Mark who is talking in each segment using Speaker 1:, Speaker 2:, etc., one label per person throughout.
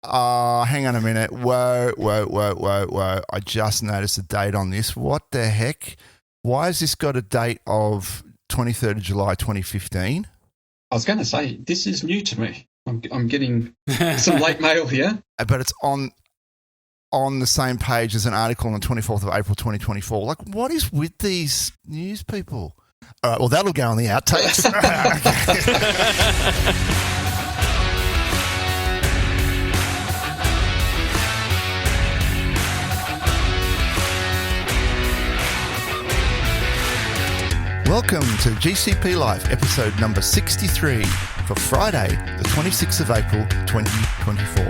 Speaker 1: hang on a minute. Whoa. I just noticed a date on this. What the heck? Why has this got a date of 23rd of July 2015?
Speaker 2: I was going to say, this is new to me. I'm getting some late mail here.
Speaker 1: But it's on the same page as an article on the 24th of April 2024. Like, what is with these news people? All right, well, that'll go on the outtakes. Welcome to GCP Life, episode number 63 for Friday, the 26th of April 2024.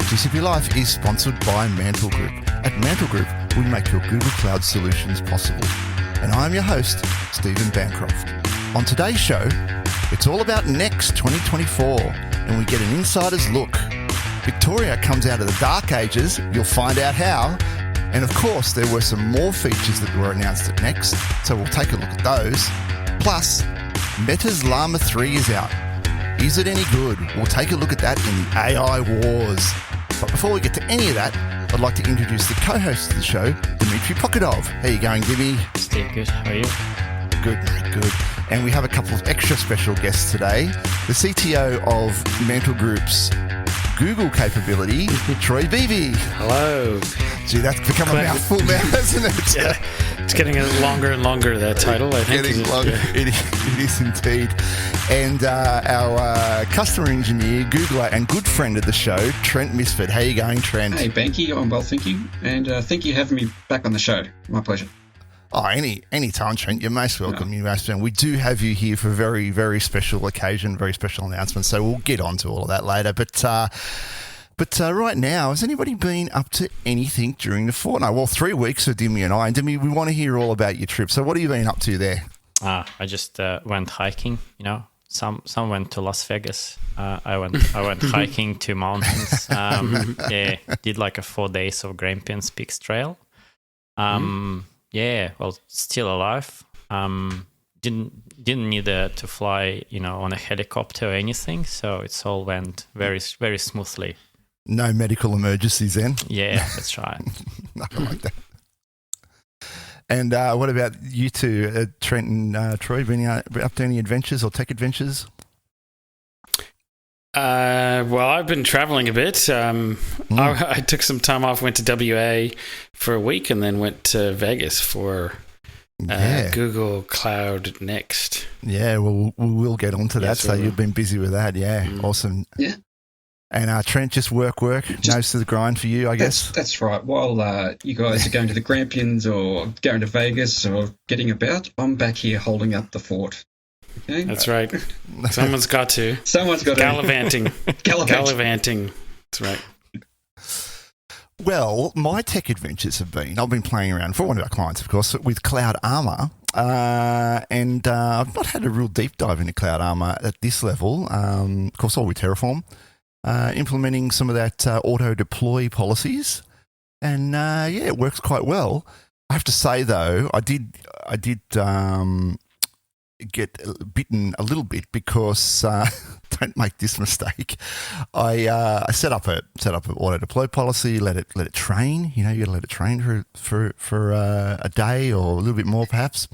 Speaker 1: GCP Life is sponsored by Mantle Group. At Mantle Group, we make your Google Cloud solutions possible. And I'm your host, Stephen Bancroft. On today's show, it's all about Next 2024, and we get an insider's look. Victoria comes out of the dark ages, you'll find out how. And of course, there were some more features that were announced at Next, so we'll take a look at those. Plus, Meta's Llama 3 is out. Is it any good? We'll take a look at that in the AI wars. But before we get to any of that, I'd like to introduce the co-host of the show, Dmitry Pokidov. How you going, Dimmy?
Speaker 3: Steve, good. How are you?
Speaker 1: Good, mate, good. And we have a couple of extra special guests today. The CTO of Mantle Group's Google capability, Troy Beebe.
Speaker 3: Hello.
Speaker 1: Gee, that's become a mouthful now, hasn't it?
Speaker 3: Yeah, it's getting longer and longer, that title, I think.
Speaker 1: Getting longer. Yeah. It is indeed. And our customer engineer, Googler, and good friend of the show, Trent Misford. How you going, Trent?
Speaker 2: Hey, Banky. I'm well, thank you. And thank you for having me back on the show. My pleasure.
Speaker 1: Oh, any time, Trent. You're most welcome. You're most welcome. We do have you here for a very, very special occasion, very special announcement. So we'll get on to all of that later. But right now, has anybody been up to anything during the fortnight? Well, 3 weeks for Dimmy and I. And Dimmy, we want to hear all about your trip. So what have you been up to there?
Speaker 3: I just went hiking. You know, some went to Las Vegas. I went hiking to mountains. Did like a 4 days of Grampians Peaks Trail. Yeah, well, still alive. Didn't need to fly, on a helicopter or anything. So it's all went very, very smoothly.
Speaker 1: No medical emergencies then?
Speaker 3: Yeah, that's right.
Speaker 1: Nothing like that. And what about you two, Trent and Troy? Been up to any adventures or tech adventures?
Speaker 4: Well, I've been traveling a bit. I took some time off, went to WA for a week, and then went to Vegas for Google Cloud Next.
Speaker 1: Yeah, well, we'll get on to that. So you've been busy with that. Yeah, awesome.
Speaker 2: Yeah.
Speaker 1: And Trent, just work, nose to the grind for you, I guess.
Speaker 2: That's right. While you guys are going to the Grampians or going to Vegas or getting about, I'm back here holding up the fort. Okay?
Speaker 4: That's right. Someone's got to.
Speaker 2: Someone's got to.
Speaker 4: Gallivanting. Gallivanting. That's right.
Speaker 1: Well, my tech adventures have been, I've been playing around for one of our clients, of course, with Cloud Armor. And I've not had a real deep dive into Cloud Armor at this level. Of course, all with Terraform. Implementing some of that auto deploy policies. And it works quite well. I have to say, though, I did get bitten a little bit because don't make this mistake. I set up an auto deploy policy, let it train. You got to let it train for a day or a little bit more perhaps.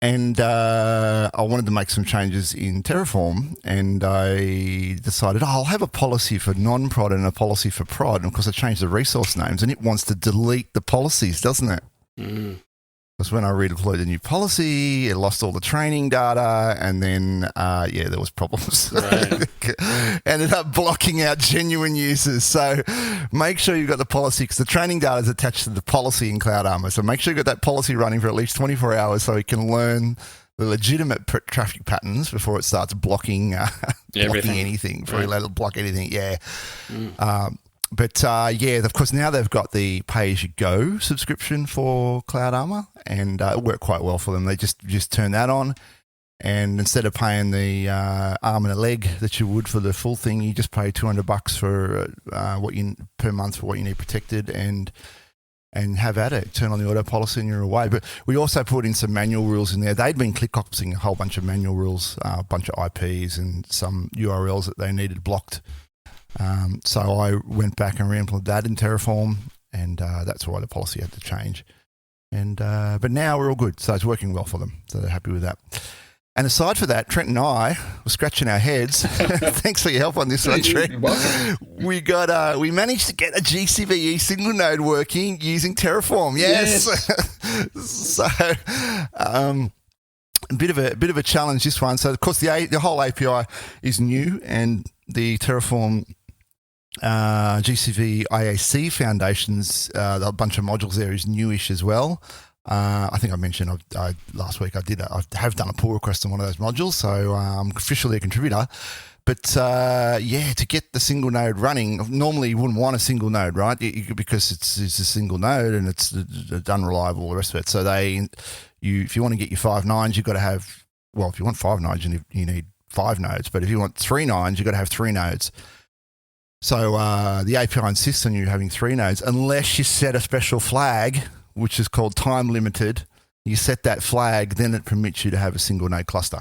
Speaker 1: And I wanted to make some changes in Terraform, and I decided I'll have a policy for non-prod and a policy for prod. And of course, I changed the resource names, and it wants to delete the policies, doesn't it? Because when I redeployed the new policy, it lost all the training data, and then, there was problems.
Speaker 4: Right.
Speaker 1: Ended up blocking out genuine users. So make sure you've got the policy, because the training data is attached to the policy in Cloud Armor. So make sure you've got that policy running for at least 24 hours so it can learn the legitimate traffic patterns before it starts blocking anything, before you let it block anything. Yeah. But of course, now they've got the pay-as-you-go subscription for Cloud Armor, and it worked quite well for them. They just turn that on, and instead of paying the arm and a leg that you would for the full thing, you just pay $200 for per month for what you need protected, and have at it. Turn on the auto policy and you're away. But we also put in some manual rules in there. They'd been ClickOpsing a whole bunch of manual rules, a bunch of IPs and some URLs that they needed blocked. So I went back and re-implemented that in Terraform, and that's why the policy had to change. And but now we're all good, so it's working well for them. So they're happy with that. And aside for that, Trent and I were scratching our heads. Thanks for your help on this one, Trent. We managed to get a GCVE single node working using Terraform. Yes. So a bit of a challenge, this one. So of course the whole API is new, and the Terraform GCV IAC foundations, a bunch of modules there is newish as well. I think I mentioned last week I have done a pull request on one of those modules, so I'm officially a contributor. But to get the single node running, normally you wouldn't want a single node, right? Because it's a single node and it's unreliable, the rest of it. So if you want to get your 5 nines, you've got to have, well, if you want 5 nines, you need 5 nodes. But if you want 3 nines, you've got to have 3 nodes. So the API insists on you having 3 nodes, unless you set a special flag, which is called time limited. You set that flag, then it permits you to have a single node cluster.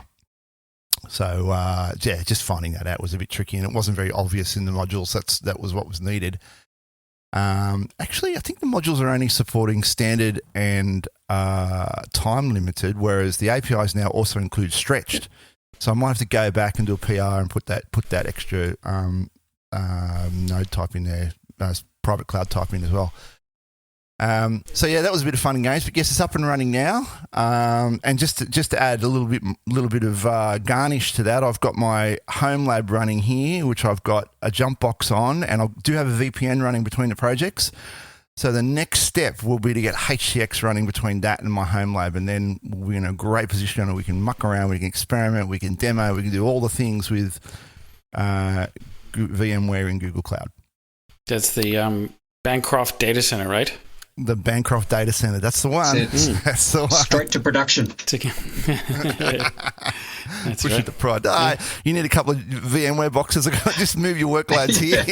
Speaker 1: So just finding that out was a bit tricky, and it wasn't very obvious in the modules. That was what was needed. Actually, I think the modules are only supporting standard and time limited, whereas the APIs now also include stretched. So I might have to go back and do a PR and put that extra node type in there, private cloud type in as well. That was a bit of fun and games, but yes, it's up and running now. And just to add a little bit of garnish to that, I've got my home lab running here, which I've got a jump box on, and I do have a VPN running between the projects. So the next step will be to get HCX running between that and my home lab, and then we'll be in a great position, and we can muck around, we can experiment, we can demo, we can do all the things with VMware in Google Cloud.
Speaker 4: That's the Bancroft data center, right?
Speaker 1: The Bancroft data center. That's the one. That's the one.
Speaker 2: Straight to production.
Speaker 4: That's
Speaker 1: Push it to prod. You need a couple of VMware boxes. Just move your workloads here.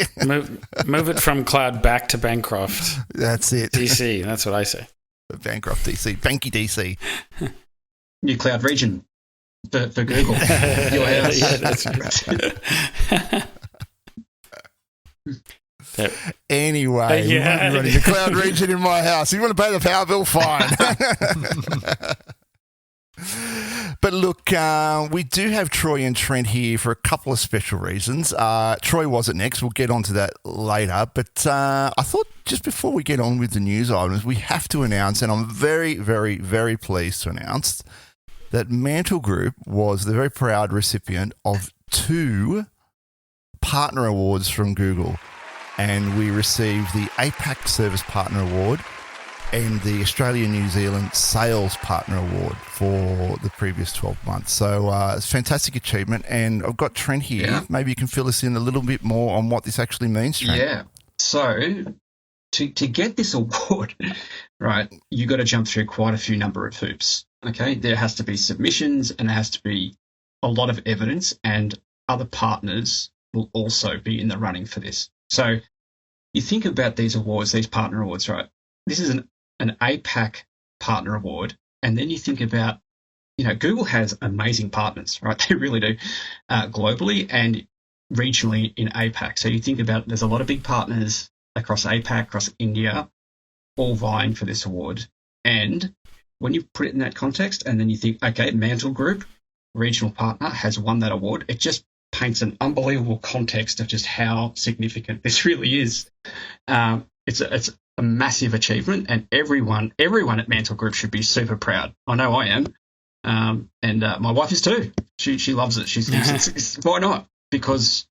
Speaker 4: move it from cloud back to Bancroft.
Speaker 1: That's it.
Speaker 4: DC. That's what I say.
Speaker 1: Bancroft DC. Banky DC.
Speaker 2: New cloud region for Google. Your house.
Speaker 4: Yeah, that's right.
Speaker 1: Anyway, we might be running the cloud region in my house. You want to pay the power bill? Fine. But look, we do have Troy and Trent here for a couple of special reasons. Troy wasn't next. We'll get onto that later. But I thought just before we get on with the news items, we have to announce, and I'm very, very, very pleased to announce that Mantle Group was the very proud recipient of 2 partner awards from Google. And we received the APAC Service Partner Award and the Australia-New Zealand Sales Partner Award for the previous 12 months. So it's a fantastic achievement. And I've got Trent here. Yeah. Maybe you can fill us in a little bit more on what this actually means, Trent.
Speaker 2: Yeah. So to get this award, right, you got to jump through quite a few number of hoops. Okay, there has to be submissions, and there has to be a lot of evidence, and other partners will also be in the running for this. So you think about these awards, these partner awards, right? This is an APAC partner award. And then you think about, Google has amazing partners, right? They really do, globally and regionally in APAC. So you think about, there's a lot of big partners across APAC, across India, all vying for this award. And when you put it in that context, and then you think, okay, Mantle Group, regional partner, has won that award, it just paints an unbelievable context of just how significant this really is. It's a massive achievement, and everyone at Mantle Group should be super proud. I know I am, and my wife is too. She loves it. It's why not? Because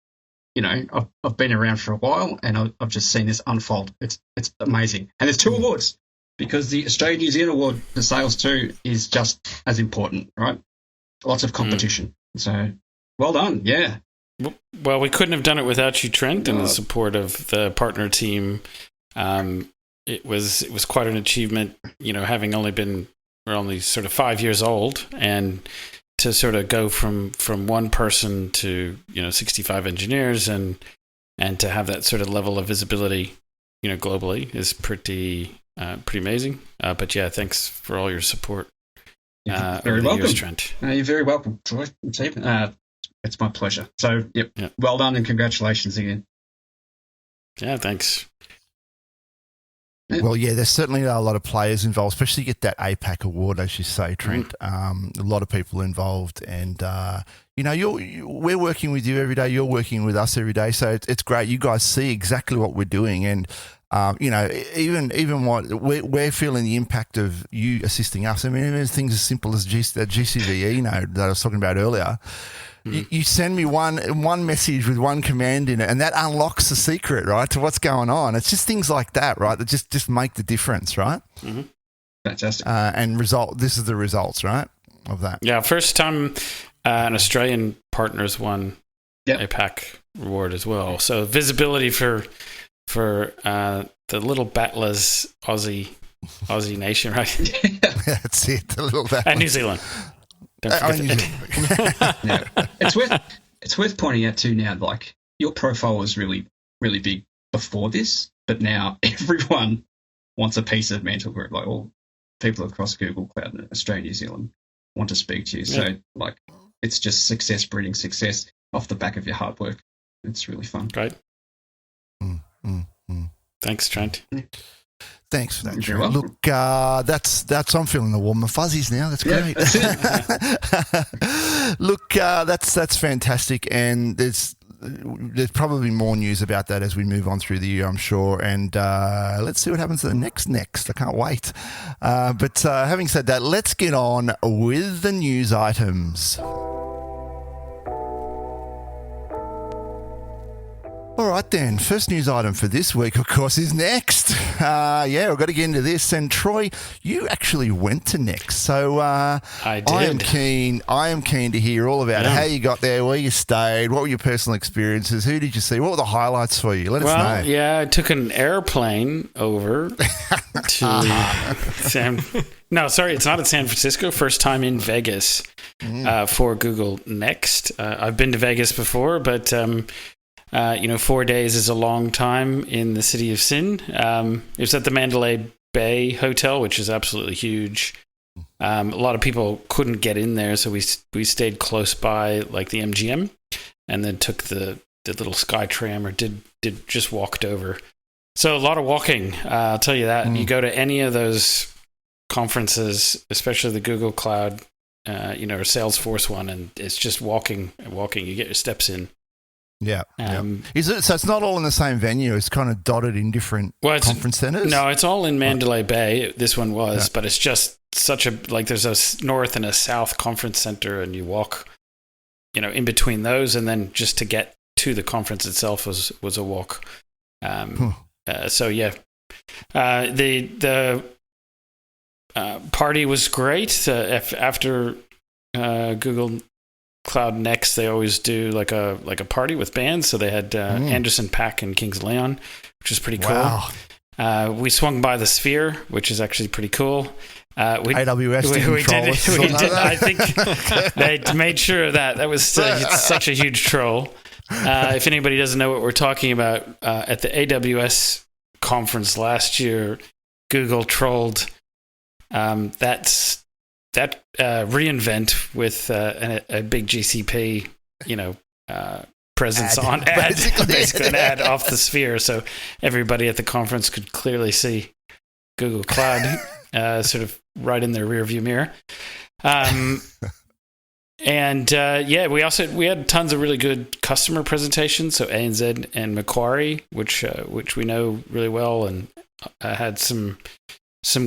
Speaker 2: I've been around for a while, and I've just seen this unfold. It's amazing, and there's 2 awards because the Australia-New Zealand Award for sales too is just as important, right? Lots of competition. So. Well done, yeah.
Speaker 4: Well, we couldn't have done it without you, Trent, and the support of the partner team. It was quite an achievement, having we're only sort of 5 years old, and to sort of go from one person to 65 engineers, and to have that sort of level of visibility, globally is pretty amazing. But yeah, thanks for all your support.
Speaker 2: You're very welcome,
Speaker 4: years, Trent.
Speaker 2: You're very welcome, Troy. It's my pleasure. So, yep. Well done, and congratulations again.
Speaker 4: Yeah, thanks.
Speaker 1: Well, yeah, there's certainly a lot of players involved, especially get that APAC award, as you say, Trent. A lot of people involved, and we're working with you every day. You're working with us every day, so it's great. You guys see exactly what we're doing, and even what we're feeling the impact of you assisting us. I mean, even things as simple as GCVE node that I was talking about earlier. You send me one message with one command in it, and that unlocks the secret, right, to what's going on. It's just things like that, right, that just make the difference, right?
Speaker 2: Mm-hmm. Fantastic.
Speaker 1: This is the results, right, of that.
Speaker 4: Yeah, first time an Australian partner's won APAC award as well. So visibility for the little Battler's Aussie nation, right?
Speaker 1: That's it, the little Battler.
Speaker 4: And New Zealand.
Speaker 2: Yeah. It's worth pointing out too now, like your profile was really, really big before this, but now everyone wants a piece of Mantle Group. Like all people across Google Cloud in Australia, New Zealand want to speak to you. So like it's just success breeding success off the back of your hard work. It's really fun.
Speaker 4: Great. Thanks, Trent.
Speaker 2: Yeah.
Speaker 1: Thanks for that,
Speaker 2: Trent.
Speaker 1: Look, that's I'm feeling the warm and fuzzies now. That's great.
Speaker 2: Yeah, that's
Speaker 1: Look, that's fantastic, and there's probably more news about that as we move on through the year, I'm sure. And let's see what happens to the next. I can't wait. But having said that, let's get on with the news items. All right, then. First news item for this week, of course, is Next. We've got to get into this. And Troy, you actually went to Next, so
Speaker 4: I did.
Speaker 1: I am keen to hear all about how you got there, where you stayed, what were your personal experiences, who did you see, what were the highlights for you? Let us know.
Speaker 4: Yeah, I took an airplane over to No, sorry, it's not at San Francisco. First time in Vegas for Google Next. I've been to Vegas before, but 4 days is a long time in the city of sin. It was at the Mandalay Bay Hotel, which is absolutely huge. A lot of people couldn't get in there, so we stayed close by, like the MGM, and then took the little sky tram, or did just walked over. So a lot of walking. I'll tell you that. You go to any of those conferences, especially the Google Cloud, or Salesforce one, and it's just walking. You get your steps in.
Speaker 1: Yeah. Is it? So it's not all in the same venue. It's kind of dotted in different conference centers.
Speaker 4: No, it's all in Mandalay Bay. This one was, but it's just such a there's a north and a south conference center, and you walk, in between those, and then just to get to the conference itself was a walk. So yeah, the party was great. After Google Cloud Next, they always do like a party with bands. So they had Anderson .Paak and Kings of Leon, which is pretty cool.
Speaker 1: Wow.
Speaker 4: We swung by the Sphere, which is actually pretty cool.
Speaker 1: AWS
Speaker 4: we did. I think they made sure of that. That was such a huge troll. If anybody doesn't know what we're talking about, at the AWS conference last year, Google trolled that reInvent with a big GCP, presence on basically an ad off the Sphere, so everybody at the conference could clearly see Google Cloud sort of right in their rearview mirror. We had tons of really good customer presentations. So ANZ and Macquarie, which we know really well, and had some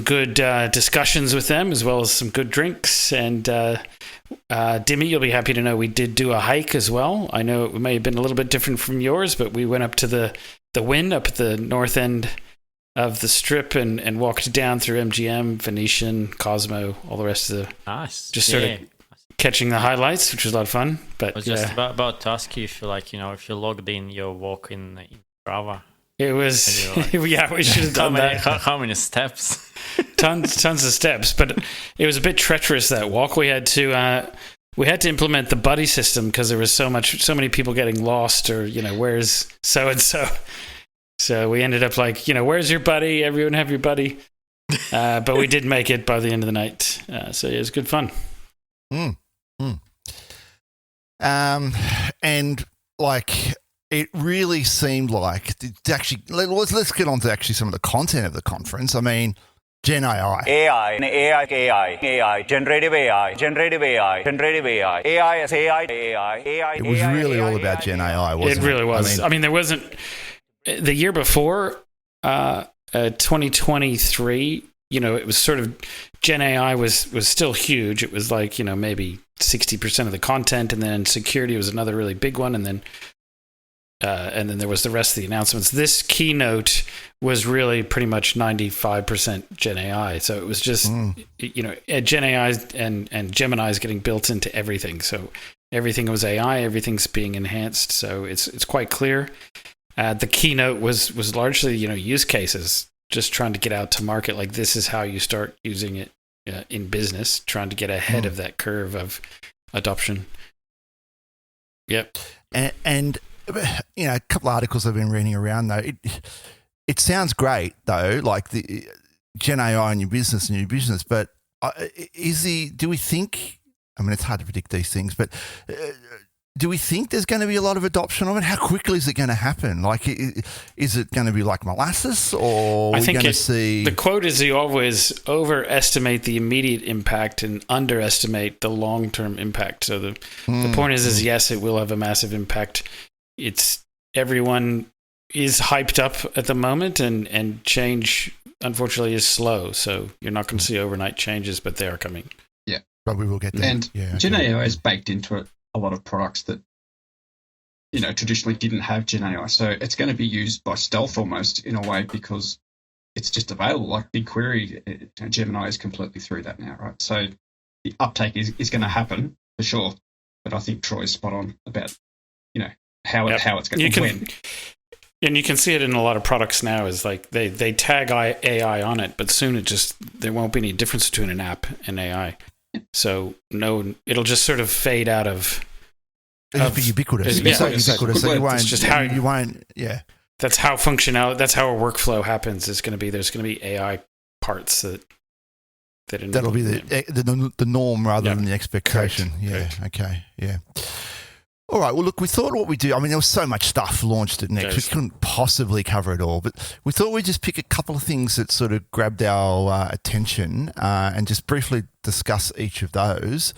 Speaker 4: good discussions with them, as well as some good drinks. And Dimmy, you'll be happy to know we did do a hike as well. I know it may have been a little bit different from yours, but we went up to the Wynn up at the north end of the Strip and walked down through MGM, Venetian, Cosmo, all the rest of the...
Speaker 3: Nice.
Speaker 4: Just sort of catching the highlights, which was a lot of fun. But
Speaker 3: I was just about to ask you if if you logged in your walk in Strava.
Speaker 4: It was, we should have done that.
Speaker 3: How many steps?
Speaker 4: tons of steps, but it was a bit treacherous, that walk. We had to implement the buddy system because there was so many people getting lost, or where's so and so. So we ended up where's your buddy? Everyone have your buddy. But we did make it by the end of the night. So it was good fun.
Speaker 1: And it really seemed like let's get on to actually some of the content of the conference. I mean, Gen AI,
Speaker 5: generative AI.
Speaker 1: It was really all about Gen AI, wasn't it?
Speaker 4: It really was. I mean, there wasn't the year before, 2023. It was sort of Gen AI was still huge. It was like maybe 60% of the content, and then security was another really big one, and then there was the rest of the announcements. This keynote was really pretty much 95% Gen AI. So it was just, Gen AI and Gemini is getting built into everything. So everything was AI, everything's being enhanced. So it's quite clear. The keynote was largely, use cases, just trying to get out to market. Like, this is how you start using it in business, trying to get ahead of that curve of adoption. Yep.
Speaker 1: And a couple of articles I've been reading around, though. It sounds great, though, like the Gen AI in your business, but do we think, I mean, it's hard to predict these things, but do we think there's going to be a lot of adoption of it? How quickly is it going to happen? Like, is it going to be like molasses, or are we going to see...
Speaker 4: The quote is, you always overestimate the immediate impact and underestimate the long-term impact. So the point is yes, it will have a massive impact. Everyone is hyped up at the moment, and change, unfortunately, is slow. So you're not going to see overnight changes, but they are coming.
Speaker 2: Yeah.
Speaker 1: But we will get there.
Speaker 2: And Gen AI is baked into a lot of products that, traditionally didn't have Gen AI. So it's going to be used by stealth almost, in a way, because it's just available. Like BigQuery, Gemini is completely through that now, right? So the uptake is going to happen for sure. But I think Troy's spot on about, how it's going to win.
Speaker 4: And you can see it in a lot of products now, is like they tag AI on it, but soon there won't be any difference between an app and AI. So it'll just sort of fade out of.
Speaker 1: It'll be ubiquitous.
Speaker 4: It's
Speaker 1: ubiquitous. So you won't.
Speaker 4: That's how that's how a workflow happens. There's going to be AI parts that'll
Speaker 1: be the norm rather than the expectation.
Speaker 4: Correct.
Speaker 1: Yeah.
Speaker 4: Correct.
Speaker 1: Okay. Yeah. All right. Well, look, we thought what we do. I mean, there was so much stuff launched at Next. We couldn't possibly cover it all, but we thought we'd just pick a couple of things that sort of grabbed our attention and just briefly discuss each of those.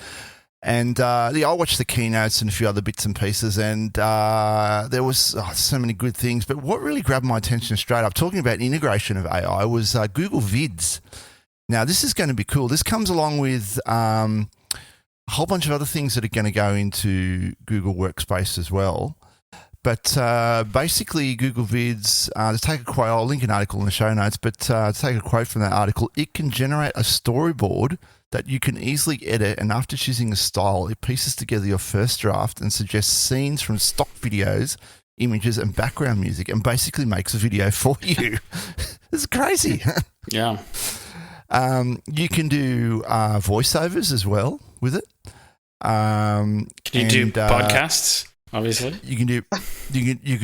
Speaker 1: And I watched the keynotes and a few other bits and pieces, and there was so many good things. But what really grabbed my attention straight up, talking about integration of AI, was Google Vids. Now, this is going to be cool. This comes along with a whole bunch of other things that are going to go into Google Workspace as well. But basically, Google Vids, to take a quote, I'll link an article in the show notes, but to take a quote from that article, it can generate a storyboard that you can easily edit, and after choosing a style, it pieces together your first draft and suggests scenes from stock videos, images, and background music, and basically makes a video for you. It's crazy.
Speaker 4: Yeah.
Speaker 1: You can do voiceovers as well with it.
Speaker 4: Can you do podcasts? Obviously,
Speaker 1: you could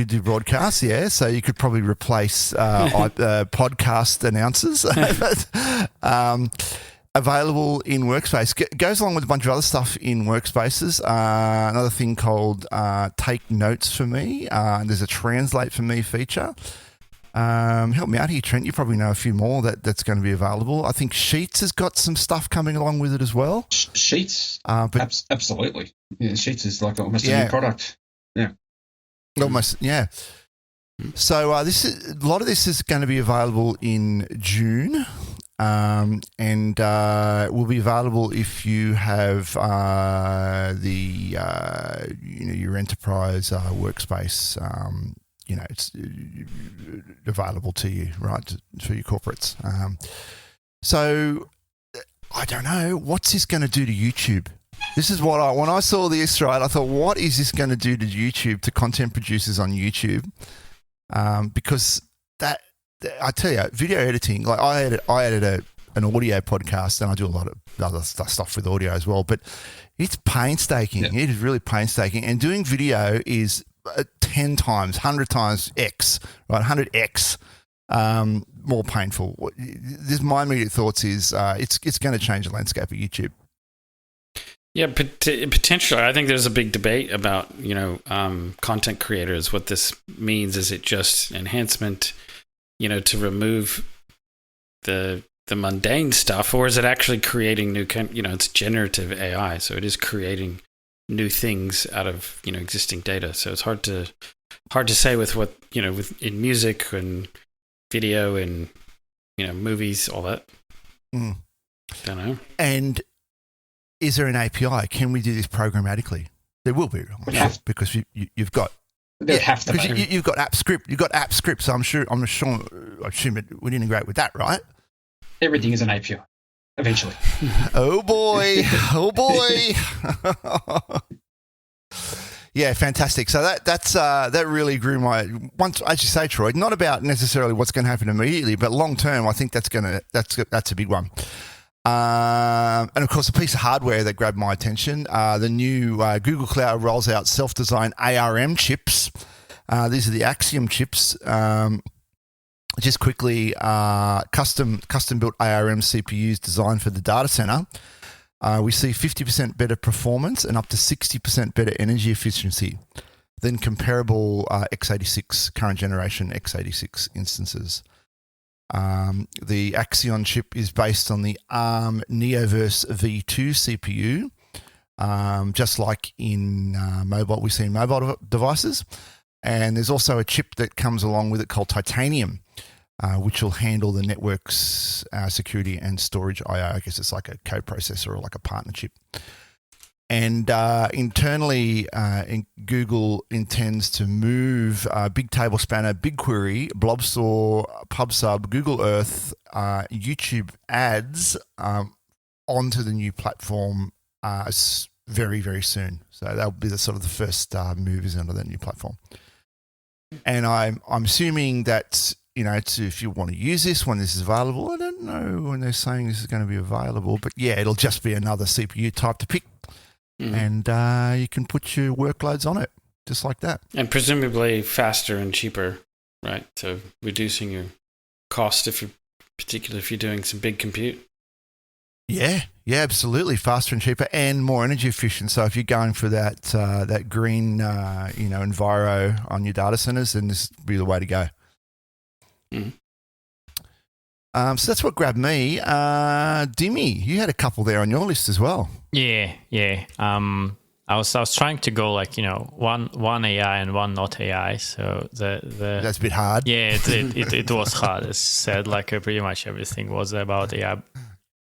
Speaker 1: do broadcasts. Yeah, so you could probably replace podcast announcers. Available in Workspace. Goes along with a bunch of other stuff in Workspaces. Another thing called Take Notes for Me. There's a Translate for Me feature. Help me out here, Trent. You probably know a few more that's going to be available. I think Sheets has got some stuff coming along with it as well.
Speaker 2: Sheets, absolutely. Yeah, Sheets is like almost a new product. Yeah,
Speaker 1: almost. Yeah. So a lot of this is going to be available in June, and will be available if you have your enterprise workspace. It's available to you, right, for your corporates. So I don't know, what's this going to do to YouTube? This is what when I saw this, right, I thought, what is this going to do to YouTube, to content producers on YouTube? Because I tell you, video editing, like I edit an audio podcast, and I do a lot of other stuff with audio as well, but it's painstaking. Yeah. It is really painstaking. And doing video is 10 times, 100 times X, right? 100X more painful. My immediate thoughts is it's going to change the landscape of YouTube.
Speaker 4: Yeah, potentially. I think there's a big debate about, content creators. What this means, is it just enhancement, to remove the mundane stuff, or is it actually creating new it's generative AI, so it is creating new things out of existing data. So it's hard to say with what with in music and video and movies, all that. Don't know.
Speaker 1: And is there an API? Can we do this programmatically? There will be, because you've got.
Speaker 2: They have to.
Speaker 1: You've got app script. You've got app script. So I assume it would integrate with that, right?
Speaker 2: Everything is an API eventually.
Speaker 1: Oh boy! Oh boy! Yeah, fantastic. So that really grew my once. As you say, Troy, not about necessarily what's going to happen immediately, but long term, I think that's a big one. And of course, a piece of hardware that grabbed my attention: the new Google Cloud rolls out self-designed ARM chips. These are the Axiom chips. Just quickly, custom-built ARM CPUs designed for the data center. We see 50% better performance and up to 60% better energy efficiency than comparable x86, current generation x86 instances. The Axion chip is based on the ARM Neoverse V2 CPU, just like in mobile. We see in mobile devices. And there's also a chip that comes along with it called Titanium, which will handle the network's security and storage I/O. I guess it's like a code processor or like a partner chip. And internally, Google intends to move Bigtable Spanner, BigQuery, Blobstore, PubSub, Google Earth, YouTube ads onto the new platform very, very soon. So that'll be the sort of the first moves into that new platform. And I'm assuming that, if you want to use this when this is available, I don't know when they're saying this is going to be available, but yeah, it'll just be another CPU type to pick. And you can put your workloads on it, just like that.
Speaker 4: And presumably faster and cheaper, right? So reducing your cost, particularly if you're doing some big compute.
Speaker 1: Yeah, absolutely. Faster and cheaper and more energy efficient. So if you're going for that green, enviro on your data centers, then this would be the way to go. So that's what grabbed me. Dimmy, you had a couple there on your list as well.
Speaker 3: Yeah. I was trying to go one AI and one not AI. So
Speaker 1: that's a bit hard.
Speaker 3: Yeah, it was hard. As said, pretty much everything was about AI.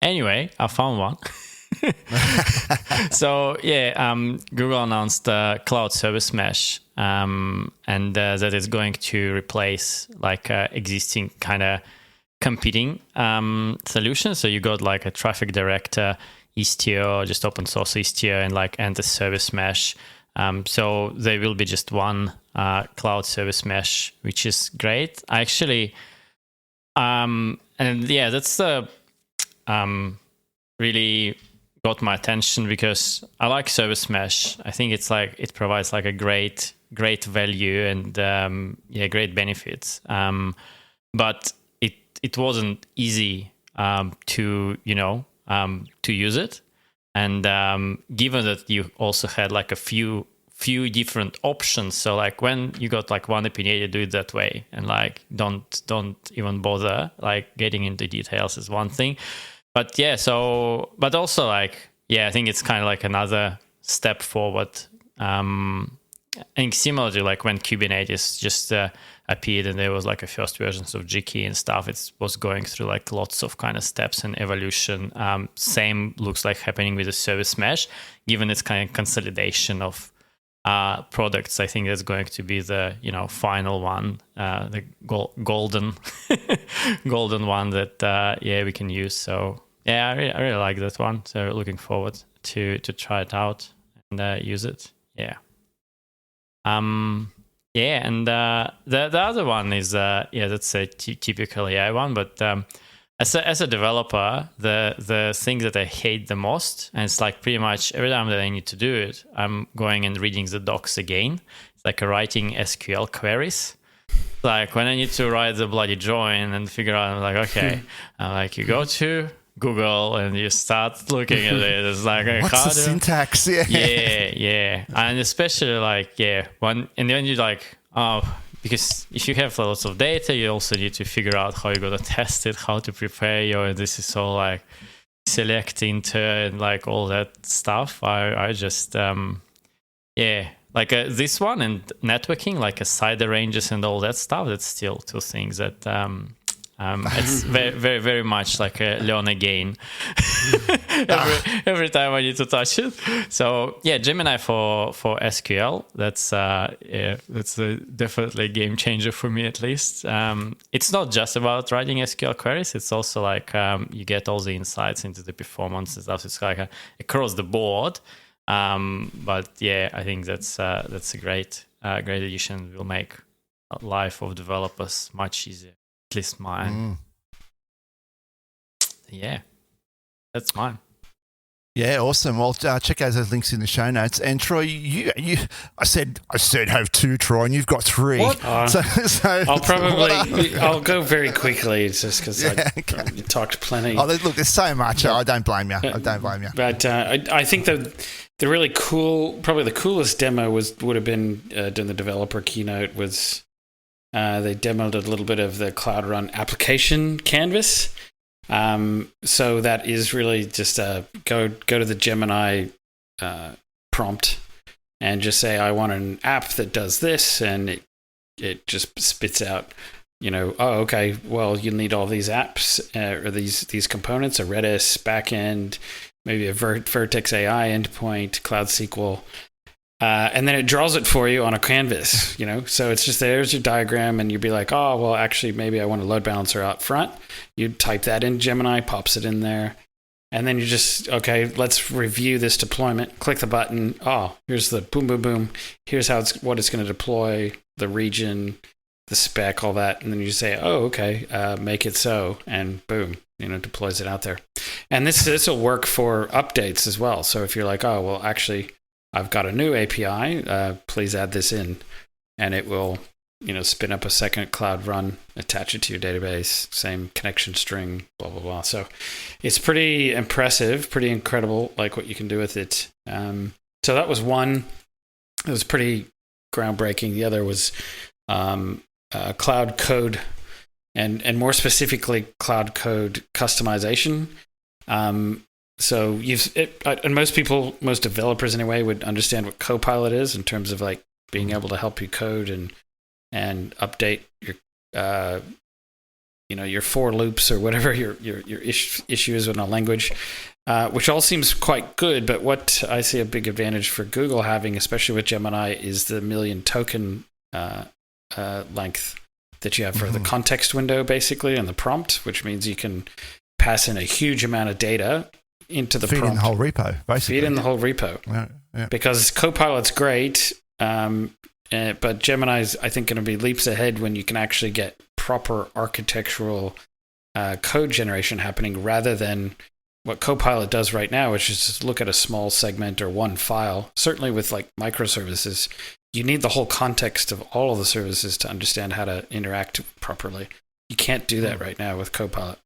Speaker 3: Anyway, I found one. So Google announced Cloud Service Mesh, and that is going to replace existing kind of competing solutions. So you got a Traffic Director, Istio, just open source Istio, and the Service Mesh. So there will be just one Cloud Service Mesh, which is great. I actually, that's the really got my attention because I like Service Mesh. I think it's it provides a great value and great benefits. But it wasn't easy to use it, and given that you also had a few different options, so when you got one opinion, you do it that way, and don't even bother getting into details is one thing. But but also I think it's kind of another step forward. I think similarly, when Kubernetes just appeared and there was a first versions of Jiki and stuff, it was going through lots of kind of steps and evolution. Same looks like happening with the Service Mesh, given its kind of consolidation of products. I think that's going to be the final one, the golden one that we can use. So I really like that one. So looking forward to try it out and use it. And the other one is that's a typical AI one, but as a developer, the thing that I hate the most, and it's pretty much every time that I need to do it, I'm going and reading the docs again. It's writing SQL queries. When I need to write the bloody join and figure out, I'm okay, you go to Google and you start looking at it. It's like,
Speaker 1: what's the syntax?
Speaker 3: Yeah. And especially like, when you like, because if you have lots of data, you also need to figure out how you're going to test it, how to prepare this is all like select into and like all that stuff. I just, like this one and networking, like CIDR ranges and all that stuff, that's still two things that it's very, very, very much like a learn again every time I need to touch it. So Gemini for SQL, that's definitely a game changer for me, at least. It's not just about writing SQL queries, it's also like you get all the insights into the performance and stuff. It's like across the board. But I think that's a great addition. Will make life of developers much easier. At least mine. That's mine.
Speaker 1: Yeah, awesome. Well, check out those links in the show notes. And Troy, you I said have two, Troy, and you've got three.
Speaker 4: What? So I'll go very quickly, just because I talked plenty.
Speaker 1: Oh, look, there's so much. I don't blame you.
Speaker 4: But I think the really cool, probably the coolest demo would have been during the developer keynote was. They demoed a little bit of the Cloud Run application canvas. So that is really just go to the Gemini prompt and just say, I want an app that does this, and it just spits out, okay, well, you need all these apps or these components, a Redis backend, maybe a Vertex AI endpoint, Cloud SQL. And then it draws it for you on a canvas, So it's just there's your diagram, and you'd be like, oh, well, actually, maybe I want a load balancer out front. You'd type that in Gemini, pops it in there, and then you just, okay, let's review this deployment. Click the button. Oh, here's the boom, boom, boom. Here's what it's going to deploy, the region, the spec, all that, and then you say, oh, okay, make it so, and boom, deploys it out there. And this will work for updates as well. So if you're like, oh, well, actually, I've got a new API, please add this in, and it will, spin up a second Cloud Run, attach it to your database, same connection string, blah, blah, blah. So it's pretty impressive, pretty incredible, like what you can do with it. So that was one. It was pretty groundbreaking. The other was Cloud Code, and more specifically, Cloud Code customization. So and most developers anyway would understand what Copilot is in terms of like being able to help you code and update your your for loops or whatever your issue is in a language, which all seems quite good. But what I see a big advantage for Google having, especially with Gemini, is the 1 million token length that you have for the context window, basically, and the prompt, which means you can pass in a huge amount of data into the prompt.
Speaker 1: Feed in the whole repo, basically.
Speaker 4: Feed in the whole repo.
Speaker 1: Yeah.
Speaker 4: Because Copilot's great, but Gemini's, I think, going to be leaps ahead when you can actually get proper architectural code generation happening rather than what Copilot does right now, which is just look at a small segment or one file. Certainly with like microservices, you need the whole context of all of the services to understand how to interact properly. You can't do that right now with Copilot.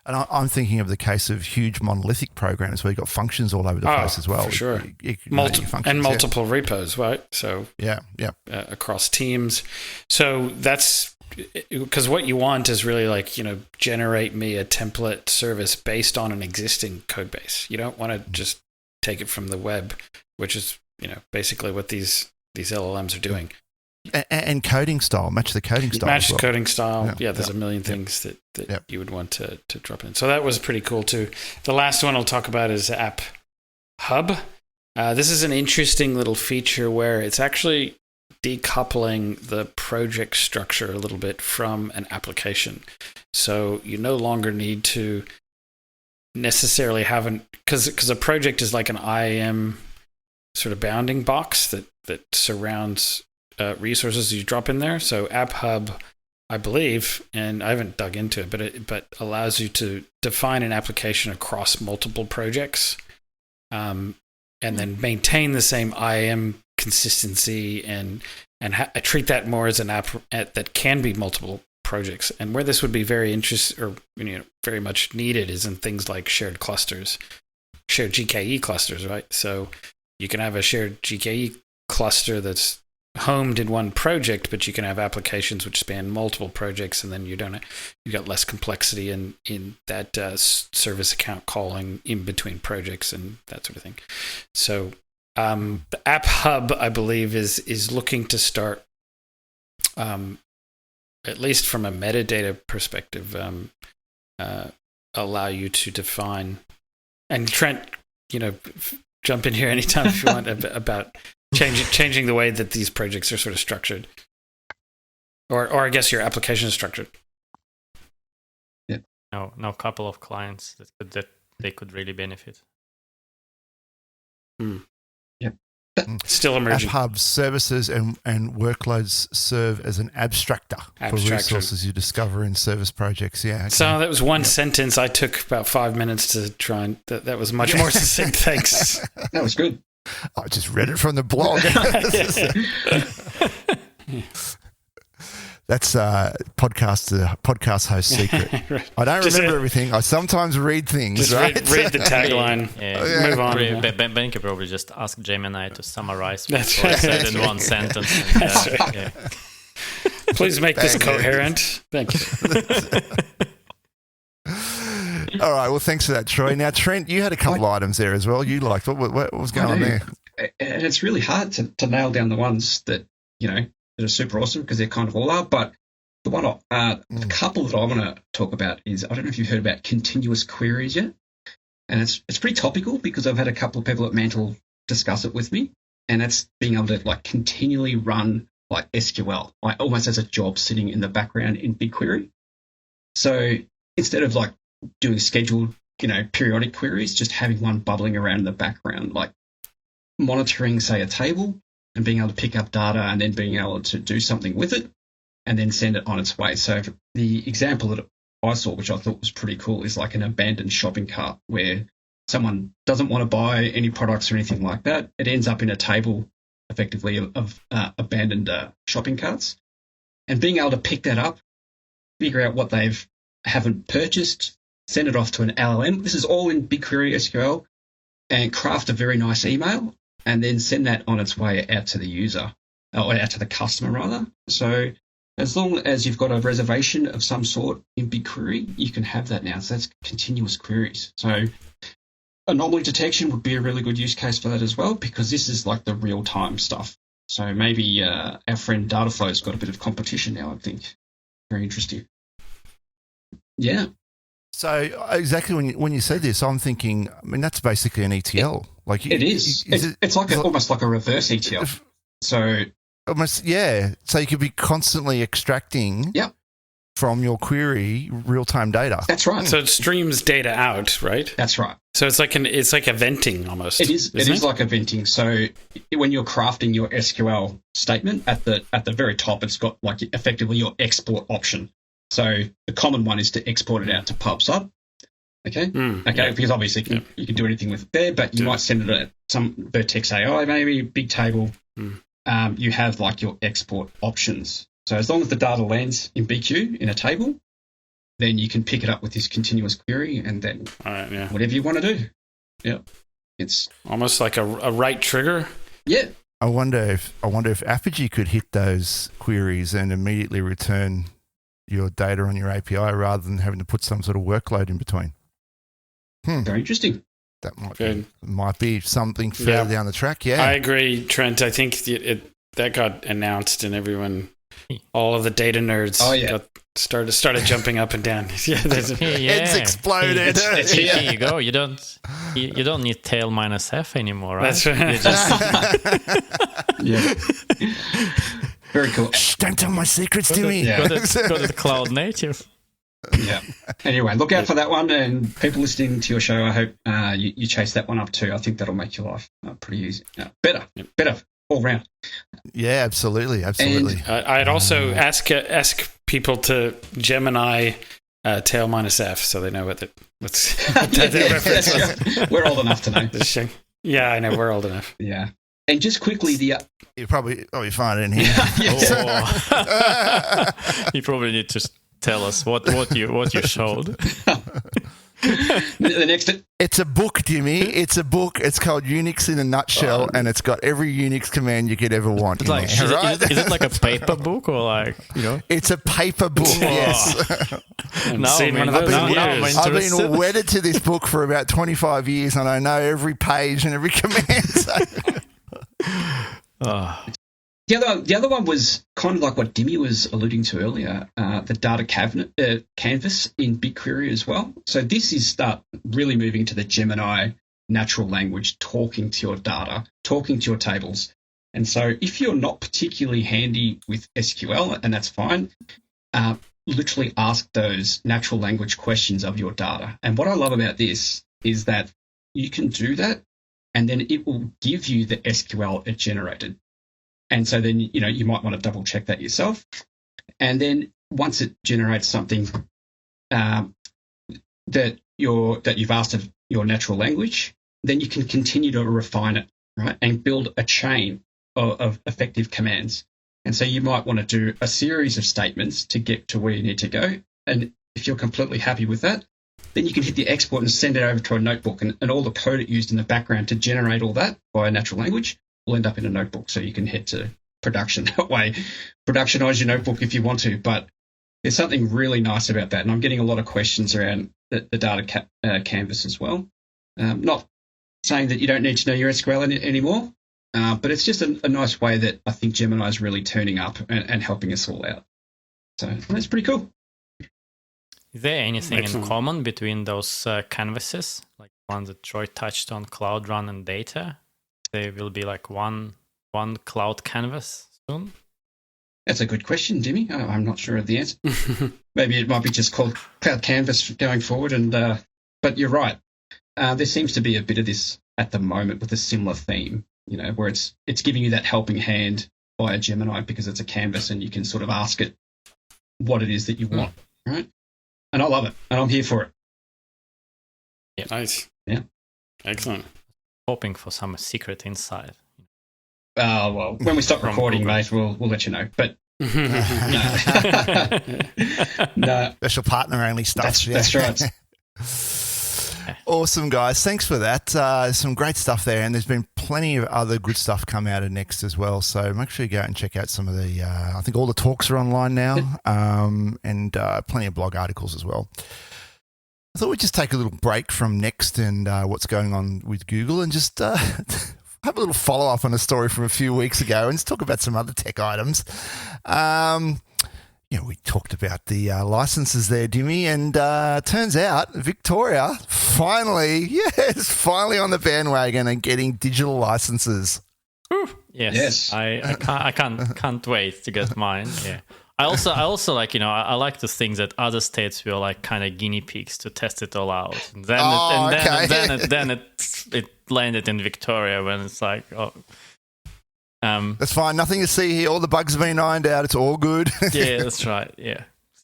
Speaker 1: And I'm thinking of the case of huge monolithic programs where you've got functions all over the place as well.
Speaker 4: For sure. Multiple repos, right? So
Speaker 1: yeah.
Speaker 4: Across teams. So that's because what you want is really like, generate me a template service based on an existing code base. You don't want to just take it from the web, which is, basically what these LLMs are doing.
Speaker 1: And coding style, match the coding style.
Speaker 4: Match the coding style. Yeah, there's a million things that you would want to drop in. So that was pretty cool too. The last one I'll talk about is App Hub. This is an interesting little feature where it's actually decoupling the project structure a little bit from an application. So you no longer need to necessarily have because a project is like an IAM sort of bounding box that surrounds resources you drop in there. So App Hub, I believe, and I haven't dug into it, but allows you to define an application across multiple projects, and then maintain the same IAM consistency and treat that more as an app that can be multiple projects. And where this would be very very much needed is in things like shared clusters, shared GKE clusters, right? So you can have a shared GKE cluster that's homed in one project, but you can have applications which span multiple projects, and then you've got less complexity in that service account calling in between projects and that sort of thing. So the App Hub, I believe, is looking to start, at least from a metadata perspective, allow you to define. And Trent, jump in here anytime if you want about changing the way that these projects are sort of structured, or I guess your application is structured.
Speaker 2: Yeah.
Speaker 3: No, a couple of clients that they could really benefit.
Speaker 2: Yeah.
Speaker 4: Still emerging.
Speaker 1: App Hub services and workloads serve as an abstractor for resources you discover in service projects. Yeah. Okay.
Speaker 4: So that was one sentence. I took about 5 minutes to try and that was much more succinct. Thanks.
Speaker 2: That was good.
Speaker 1: I just read it from the blog. That's podcast host secret.
Speaker 4: Right.
Speaker 1: I don't remember everything. I sometimes read things.
Speaker 4: Just
Speaker 1: right?
Speaker 4: read the tagline. Move on.
Speaker 3: Ben could probably just ask Gemini to summarize what
Speaker 4: That's
Speaker 3: I
Speaker 4: right.
Speaker 3: said in one sentence.
Speaker 4: That's right.
Speaker 3: Yeah.
Speaker 4: Please make this coherent. Thank you.
Speaker 1: All right. Well, thanks for that, Troy. Now, Trent, you had a couple of items there as well. You liked what was going on there?
Speaker 2: And it's really hard to nail down the ones that that are super awesome, because they kind of all are. But the one, a couple that I want to talk about is, I don't know if you've heard about continuous queries yet, and it's pretty topical because I've had a couple of people at Mantle discuss it with me, and it's being able to continually run SQL, almost as a job sitting in the background in BigQuery. So instead of doing scheduled, periodic queries, just having one bubbling around in the background, monitoring, say, a table and being able to pick up data and then being able to do something with it and then send it on its way. So the example that I saw, which I thought was pretty cool, is an abandoned shopping cart where someone doesn't want to buy any products or anything like that. It ends up in a table, effectively, of abandoned shopping carts. And being able to pick that up, figure out what they haven't purchased, send it off to an LLM. This is all in BigQuery SQL, and craft a very nice email and then send that on its way out to the user, or out to the customer rather. So as long as you've got a reservation of some sort in BigQuery, you can have that now. So that's continuous queries. So anomaly detection would be a really good use case for that as well, because this is the real-time stuff. So maybe our friend Dataflow's got a bit of competition now, I think. Very interesting. Yeah.
Speaker 1: So exactly when you said this, I'm thinking, that's basically an ETL.
Speaker 2: It is. It's almost like a reverse ETL. So
Speaker 1: almost, yeah. So you could be constantly extracting from your query real-time data.
Speaker 2: That's right.
Speaker 4: So it streams data out, right?
Speaker 2: That's right.
Speaker 4: So it's like a venting almost.
Speaker 2: It is. It is like a venting. So when you're crafting your SQL statement, at the very top, it's got effectively your export option. So the common one is to export it out to PubSub. Okay. Because obviously you can do anything with it there, but you might send it at some Vertex AI, maybe big table. You have your export options. So as long as the data lands in BQ in a table, then you can pick it up with this continuous query, and then whatever you want to do. Yeah. It's
Speaker 4: almost like a write trigger.
Speaker 2: Yeah.
Speaker 1: I wonder if Apigee could hit those queries and immediately return your data on your API rather than having to put some sort of workload in between.
Speaker 2: Very interesting.
Speaker 1: That might be something further down the track. Yeah,
Speaker 4: I agree, Trent. I think that got announced, and all of the data nerds started jumping up and down.
Speaker 1: It's exploded.
Speaker 3: Here you go. You don't need tail minus F anymore, right?
Speaker 4: That's right.
Speaker 2: Yeah. Very cool.
Speaker 1: Shh, don't tell my secrets to me.
Speaker 3: Go to the cloud native.
Speaker 2: Yeah. Anyway, look out for that one, and people listening to your show, I hope you chase that one up too. I think that'll make your life pretty easy. Better all round.
Speaker 1: Yeah, absolutely. And
Speaker 4: I'd also ask people to Gemini tail minus F, so they know what the reference was.
Speaker 2: We're old enough to know.
Speaker 4: Yeah, I know, we're old enough.
Speaker 2: Yeah. And just quickly,
Speaker 1: You probably find it in here.
Speaker 3: You probably need to tell us what you showed.
Speaker 2: the next.
Speaker 1: It's a book, Jimmy. It's a book. It's called Unix in a Nutshell, and it's got every Unix command you could ever want in
Speaker 3: Like,
Speaker 1: there. Right?
Speaker 3: Is it like a paper book or like, you know?
Speaker 1: It's a paper book, yes. I've been wedded to this book for about 25 years, and I know every page and every command. So.
Speaker 2: The other one was kind of like what Dimmy was alluding to earlier, the data canvas in BigQuery as well. So this is really moving to the Gemini natural language, talking to your data, talking to your tables. And so if you're not particularly handy with SQL, and that's fine, literally ask those natural language questions of your data. And what I love about this is that you can do that, and then it will give you the SQL it generated. And so then, you might want to double check that yourself. And then once it generates something that you've asked of your natural language, then you can continue to refine it, right? And build a chain of effective commands. And so you might want to do a series of statements to get to where you need to go. And if you're completely happy with that, then you can hit the export and send it over to a notebook, and all the code it used in the background to generate all that via natural language will end up in a notebook, so you can head to production that way. Productionize your notebook if you want to, but there's something really nice about that, and I'm getting a lot of questions around the data canvas as well. Not saying that you don't need to know your SQL anymore, but it's just a nice way that I think Gemini is really turning up and helping us all out. So that's pretty cool.
Speaker 3: Is there anything
Speaker 4: Excellent.
Speaker 3: in common between those canvases, like the one that Troy touched on, Cloud Run and Data? There will be like one cloud canvas soon?
Speaker 2: That's a good question, Jimmy. I'm not sure of the answer. Maybe it might be just called Cloud Canvas going forward. But you're right. There seems to be a bit of this at the moment with a similar theme, where it's giving you that helping hand via Gemini because it's a canvas and you can sort of ask it what it is that you want, right? And I love it, and I'm here for it.
Speaker 3: Yeah.
Speaker 4: Nice.
Speaker 2: Yeah.
Speaker 4: Excellent.
Speaker 3: Hoping for some secret insight.
Speaker 2: Well, when we stop recording, mate, we'll let you know. But no,
Speaker 1: Special partner only stuff.
Speaker 2: That's right.
Speaker 1: Awesome, guys. Thanks for that. Some great stuff there, and there's been plenty of other good stuff come out of Next as well. So make sure you go out and check out some of the, I think all the talks are online now, and plenty of blog articles as well. I thought we'd just take a little break from Next and what's going on with Google and just have a little follow-up on a story from a few weeks ago and just talk about some other tech items. We talked about the licenses there, Dimmy, and turns out Victoria finally on the bandwagon and getting digital licenses.
Speaker 3: Yes. I can't wait to get mine. Yeah. I also like, I like to think that other states were like kind of guinea pigs to test it all out. And then it landed in Victoria when it's like,
Speaker 1: that's fine. Nothing to see here. All the bugs have been ironed out. It's all good.
Speaker 3: Yeah, that's right. Yeah.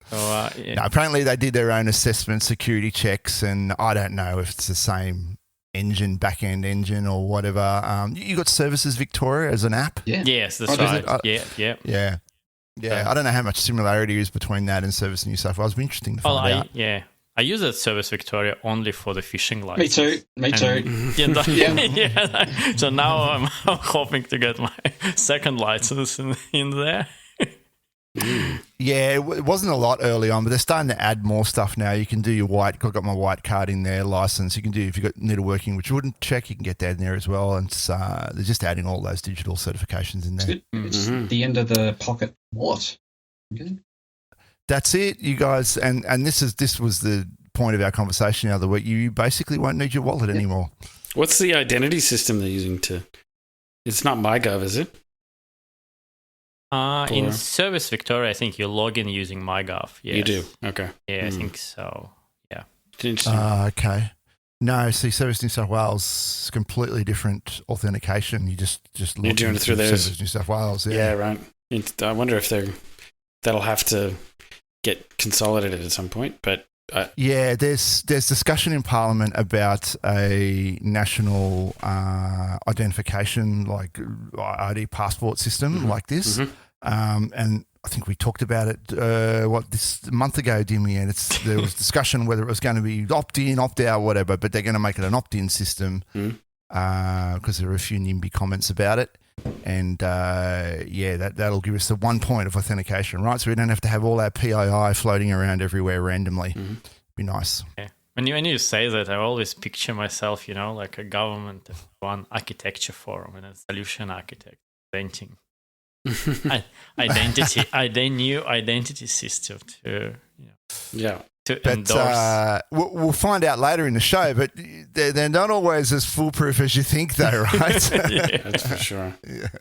Speaker 3: So,
Speaker 1: No, apparently they did their own assessment, security checks, and I don't know if it's the same engine, back-end engine or whatever. You got Services Victoria as an app?
Speaker 2: Yeah.
Speaker 3: Yes, that's right.
Speaker 1: Yeah, I don't know how much similarity is between that and Service New South Wales. It'd be interesting to find out.
Speaker 3: Yeah. I use that Service Victoria only for the fishing license.
Speaker 2: Me too.
Speaker 3: Yeah. So now I'm hoping to get my second license in there.
Speaker 1: Yeah, it wasn't a lot early on, but they're starting to add more stuff now. You can do your I've got my white card in there, license. You can do, if you've got networking, which you wouldn't check, you can get that in there as well. And they're just adding all those digital certifications in there.
Speaker 2: It's the end of the pocket wallet. Okay.
Speaker 1: That's it, you guys. And this was the point of our conversation the other week. You basically won't need your wallet anymore.
Speaker 4: What's the identity system they're using it's not MyGov, is it?
Speaker 3: In Service Victoria, I think you log in using MyGov. Yes.
Speaker 4: You do? Okay.
Speaker 3: Yeah, I think so. Yeah.
Speaker 4: Interesting.
Speaker 1: Okay. No, see, Service New South Wales, completely different authentication. You just look
Speaker 4: You're doing it through theirs.
Speaker 1: Service New South Wales.
Speaker 4: Yeah, right. I wonder if that'll have to get consolidated at some point, but
Speaker 1: There's discussion in Parliament about a national identification, like ID passport system like this. And I think we talked about it this month ago, didn't we? And there was discussion whether it was going to be opt-in, opt-out, whatever, but they're going to make it an opt-in system because there are a few NIMBY comments about it. And that'll give us the 1 point of authentication, right? So we don't have to have all our PII floating around everywhere randomly. Be nice.
Speaker 3: Yeah. When you say that, I always picture myself, like a government one architecture forum and a solution architect inventing new identity system to endorse.
Speaker 1: We'll find out later in the show, but they're not always as foolproof as you think, though, right?
Speaker 4: Yeah, that's for sure.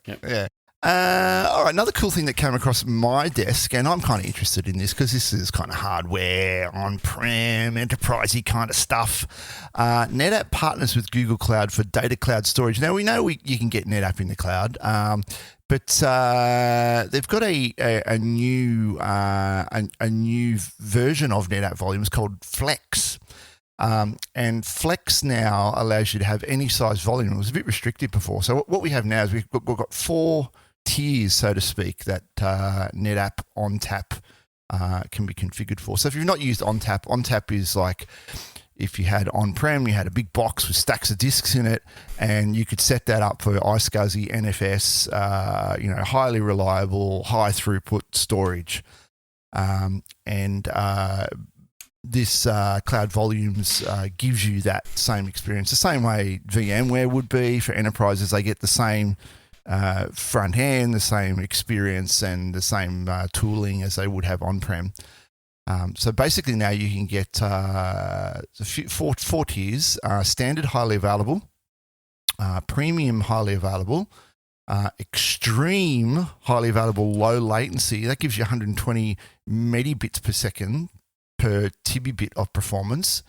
Speaker 1: Yeah. All right, another cool thing that came across my desk, and I'm kind of interested in this because this is kind of hardware, on-prem, enterprisey kind of stuff. NetApp partners with Google Cloud for data cloud storage. Now, we know you can get NetApp in the cloud, but they've got a new version of NetApp Volumes called Flex. And Flex now allows you to have any size volume. It was a bit restrictive before. So what we have now is we've got 4 tiers, so to speak, that NetApp ONTAP can be configured for. So if you've not used ONTAP is like if you had on-prem, you had a big box with stacks of disks in it, and you could set that up for iSCSI, NFS, highly reliable, high throughput storage. This Cloud Volumes gives you that same experience, the same way VMware would be for enterprises. They get the same front end, the same experience, and the same tooling as they would have on-prem. So basically now you can get four tiers: standard, highly available; premium, highly available; extreme, highly available, low latency. That gives you 120 megabits per second per terabit of performance.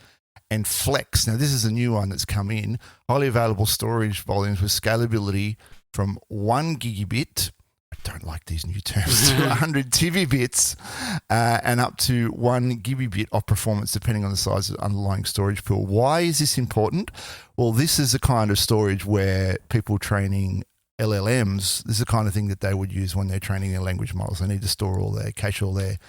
Speaker 1: And Flex. Now this is a new one that's come in. Highly available storage volumes with scalability from 1 gigabit. I don't like these new terms, to 100 terabits and up to 1 gigabit of performance, depending on the size of the underlying storage pool. Why is this important? Well, this is the kind of storage where people training LLMs, this is the kind of thing that they would use when they're training their language models. They need to store all their cache, all their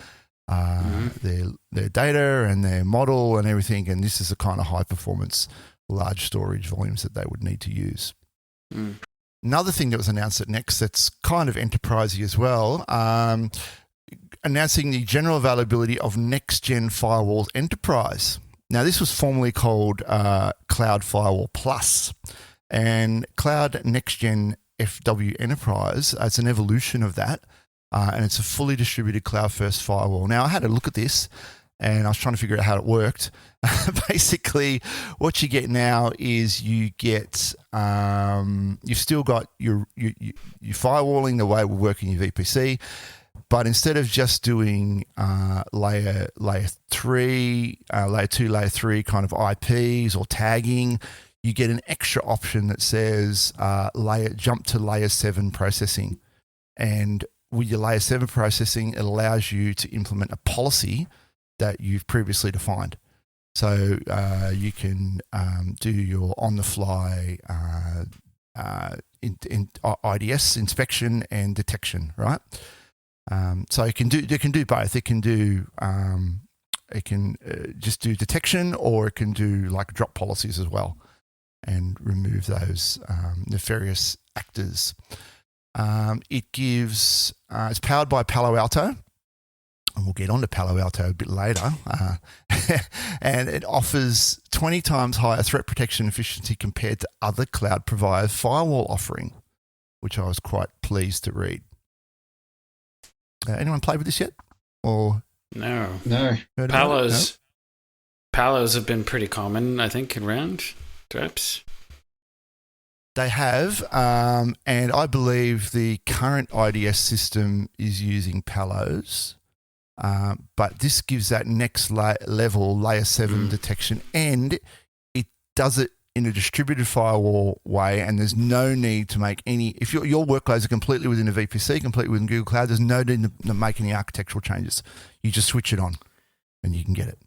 Speaker 1: data and their model and everything. And this is the kind of high performance, large storage volumes that they would need to use. Another thing that was announced at Next that's kind of enterprisey as well, announcing the general availability of Next-Gen Firewalls Enterprise. Now, this was formerly called Cloud Firewall Plus, and Cloud Next-Gen FW Enterprise, it's an evolution of that, and it's a fully distributed cloud-first firewall. Now, I had a look at this, and I was trying to figure out how it worked. Basically, what you get now is you get you've still got your firewalling the way we work in your VPC, but instead of just doing layer 3, layer 2, layer 3 kind of IPs or tagging, you get an extra option that says jump to layer 7 processing, and with your layer 7 processing, it allows you to implement a policy that you've previously defined. So you can do your on-the-fly IDS inspection and detection, right? So it can do both. It can just do detection, or it can do like drop policies as well, and remove those nefarious actors. It's powered by Palo Alto. And we'll get on to Palo Alto a bit later. And it offers 20 times higher threat protection efficiency compared to other cloud providers' firewall offering, which I was quite pleased to read. Anyone played with this yet? Or
Speaker 4: No.
Speaker 2: Palos
Speaker 4: have been pretty common, I think, around traps.
Speaker 1: They have, and I believe the current IDS system is using Palos. But this gives that next level, layer 7 detection, and it does it in a distributed firewall way, and there's no need to make any, if your workloads are completely within a VPC, completely within Google Cloud, there's no need to make any architectural changes. You just switch it on and you can get it.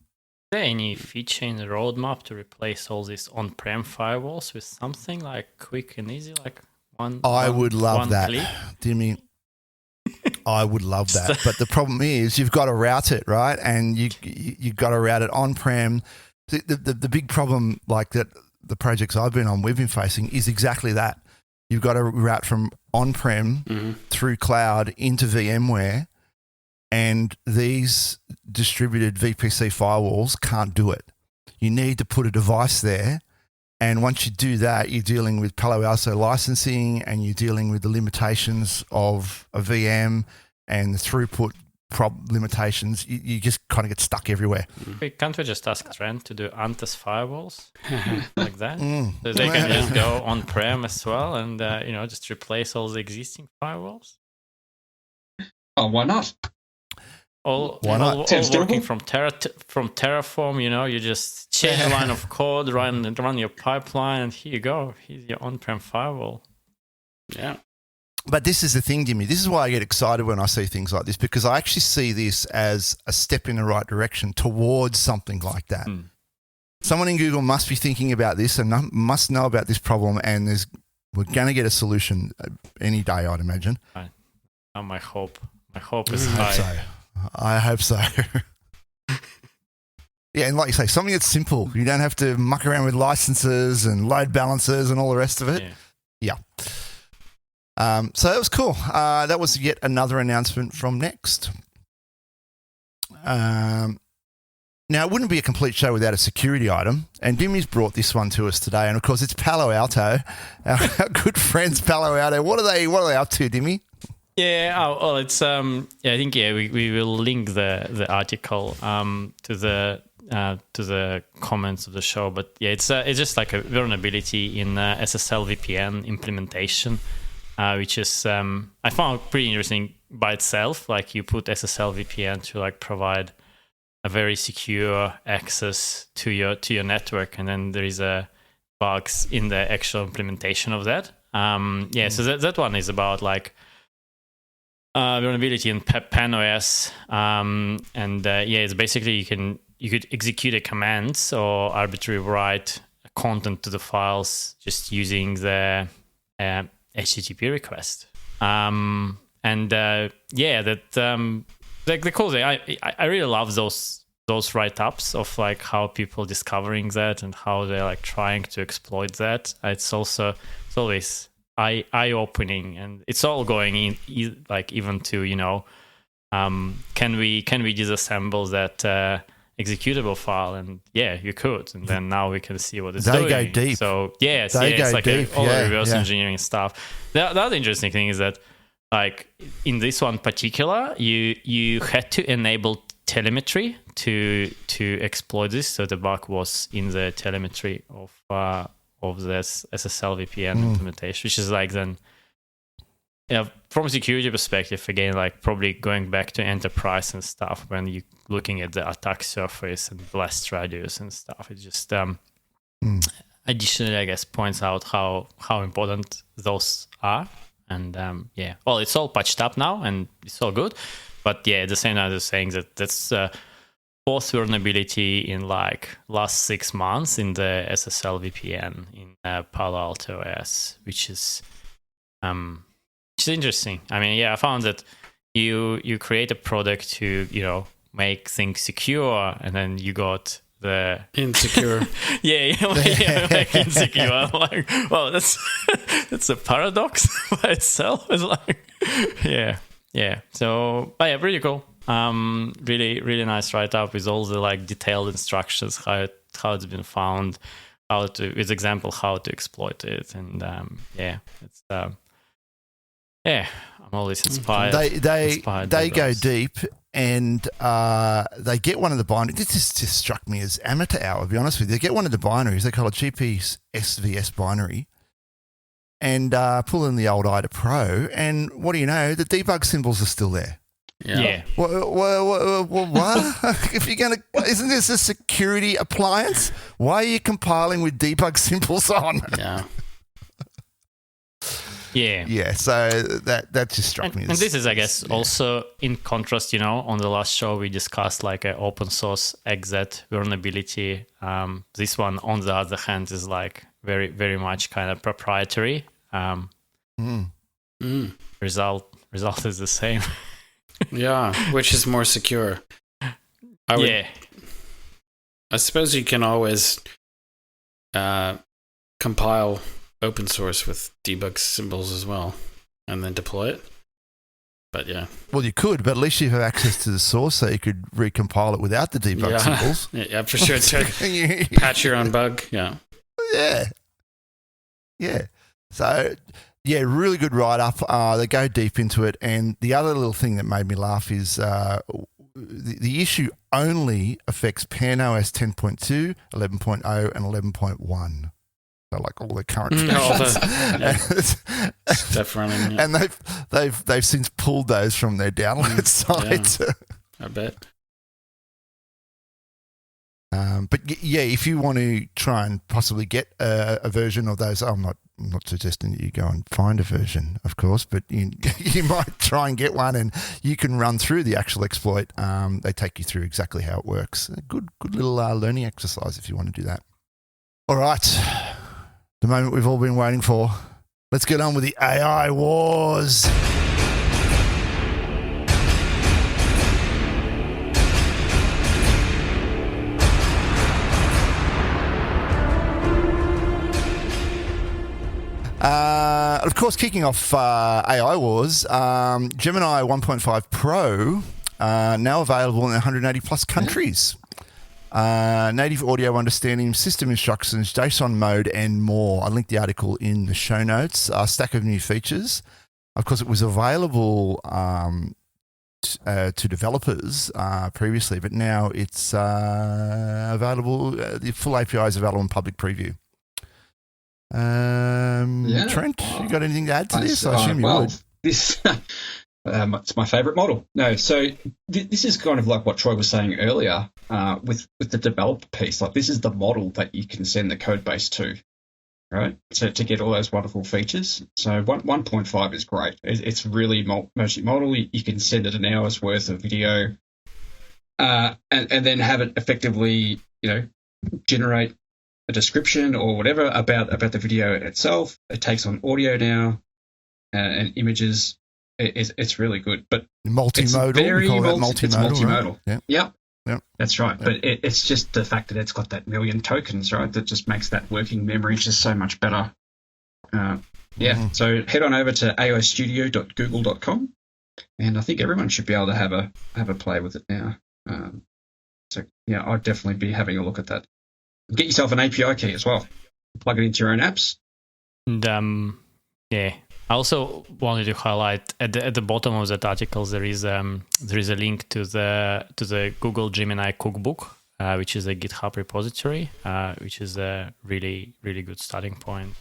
Speaker 3: there any feature in the roadmap to replace all these on-prem firewalls with something like quick and easy, like
Speaker 1: I would love that,
Speaker 3: click?
Speaker 1: Dimmy. I would love that, but the problem is you've got to route it, right? And you got to route it on-prem. The big problem, like that, the projects I've been on, we've been facing is exactly that. You've got to route from on-prem through cloud into VMware, and these distributed VPC firewalls can't do it. You need to put a device there, and once you do that, you're dealing with Palo Alto licensing, and you're dealing with the limitations of a VM and the throughput limitations. You just kind of get stuck everywhere.
Speaker 3: Can't we just ask Trent to do Antes firewalls like that? So they can just go on-prem as well and, just replace all the existing firewalls?
Speaker 2: Oh, why not?
Speaker 3: All working from Terraform, you just change the line of code, run your pipeline, and here you go. Here's your on-prem firewall.
Speaker 4: Yeah.
Speaker 1: But this is the thing, Jimmy. This is why I get excited when I see things like this, because I actually see this as a step in the right direction towards something like that. Someone in Google must be thinking about this and must know about this problem, and we're going to get a solution any day, I'd imagine.
Speaker 3: My hope is high.
Speaker 1: I hope so. Yeah, and like you say, something that's simple. You don't have to muck around with licenses and load balancers and all the rest of it. Yeah. So that was cool. That was yet another announcement from Next. Now, it wouldn't be a complete show without a security item, and Dimmy's brought this one to us today. And of course, it's Palo Alto, our good friends Palo Alto. What are they up to, Dimmy?
Speaker 3: Yeah, it's I think we will link the article to the comments of the show. But yeah, it's just like a vulnerability in SSL VPN implementation, which is I found pretty interesting by itself. Like you put SSL VPN to like provide a very secure access to your network, and then there is bugs in the actual implementation of that. So that one is about like vulnerability in PanOS, it's basically you could execute a commands or arbitrarily write content to the files just using the HTTP request. The cool thing, I really love those write-ups of like how people discovering that and how they're like trying to exploit that. It's always eye-opening, and it's all going in like even to can we disassemble that executable file, and you could, and then now we can see what it's doing.
Speaker 1: They go deep.
Speaker 3: So it's like all the reverse engineering stuff. The other interesting thing is that like in this one particular, you had to enable telemetry to exploit this. So the bug was in the telemetry of this SSL VPN implementation, which is like then, from a security perspective, again, like probably going back to enterprise and stuff, when you're looking at the attack surface and blast radius and stuff, it just additionally, I guess, points out how important those are. And it's all patched up now and it's all good. But at the same time, they're saying that's fourth vulnerability in like last 6 months in the SSL VPN in Palo Alto OS, which is interesting. I mean, I found that you create a product to make things secure, and then you got the
Speaker 4: insecure.
Speaker 3: Make insecure. I'm like, well, that's a paradox by itself. It's like, So, pretty cool. Really, really nice write-up with all the like detailed instructions how it's been found, with example how to exploit it, and it's I'm always inspired.
Speaker 1: They go deep, and they get one of the binaries. This just struck me as amateur hour, to be honest with you. They get one of the binaries. They call it GP SVS binary, and pull in the old IDA Pro, and what do you know? The debug symbols are still there.
Speaker 3: Yeah.
Speaker 1: What? If you're gonna, isn't this a security appliance? Why are you compiling with debug symbols on?
Speaker 4: Yeah.
Speaker 1: Yeah, so that just struck me.
Speaker 3: And this is, I guess, also in contrast, on the last show we discussed like an open source exec vulnerability. This one, on the other hand, is like very, very much kind of proprietary. Result is the same.
Speaker 4: Yeah, which is more secure. I suppose you can always compile open source with debug symbols as well, and then deploy it. But yeah.
Speaker 1: Well, you could, but at least you have access to the source, so you could recompile it without the debug symbols.
Speaker 4: Yeah, for sure. Patch your own bug. Yeah.
Speaker 1: Yeah. So, yeah, really good write-up. They go deep into it. And the other little thing that made me laugh is the issue only affects PanOS 10.2, 11.0, and 11.1. So like all the current
Speaker 4: stuff running,
Speaker 1: and they've since pulled those from their download site.
Speaker 4: Yeah, I bet.
Speaker 1: But yeah, if you want to try and possibly get a version of those, I'm not suggesting that you go and find a version, of course, but you might try and get one, and you can run through the actual exploit. They take you through exactly how it works. A good little learning exercise if you want to do that. All right. The moment we've all been waiting for. Let's get on with the AI wars. Of course, kicking off AI wars, Gemini 1.5 Pro now available in 180 plus countries. Native audio understanding, system instructions, JSON mode, and more. I linked the article in the show notes. A stack of new features. Of course, it was available to developers previously, but now it's available. The full API is available in public preview. Trent, you got anything to add to this? I assume you would.
Speaker 2: This it's my favorite model. No, so this is kind of like what Troy was saying earlier with the developer piece. Like, this is the model that you can send the code base to, right? So to get all those wonderful features. So 1.5 is great. It's really multi-modal. You can send it an hour's worth of video, and then have it effectively, generate a description or whatever about the video itself. It takes on audio now and images. It's really good, but
Speaker 1: multimodal.
Speaker 2: It's very
Speaker 1: multimodal.
Speaker 2: It's multimodal.
Speaker 1: Right?
Speaker 2: Yep, that's right.
Speaker 1: Yep.
Speaker 2: But it's just the fact that it's got that million tokens, right? That just makes that working memory just so much better. So head on over to aostudio.google.com, and I think everyone should be able to have a play with it now. I'd definitely be having a look at that. Get yourself an API key as well. Plug it into your own apps.
Speaker 3: And I also wanted to highlight at the bottom of that article there is a link to the Google Gemini Cookbook, which is a GitHub repository, which is a really, really good starting point.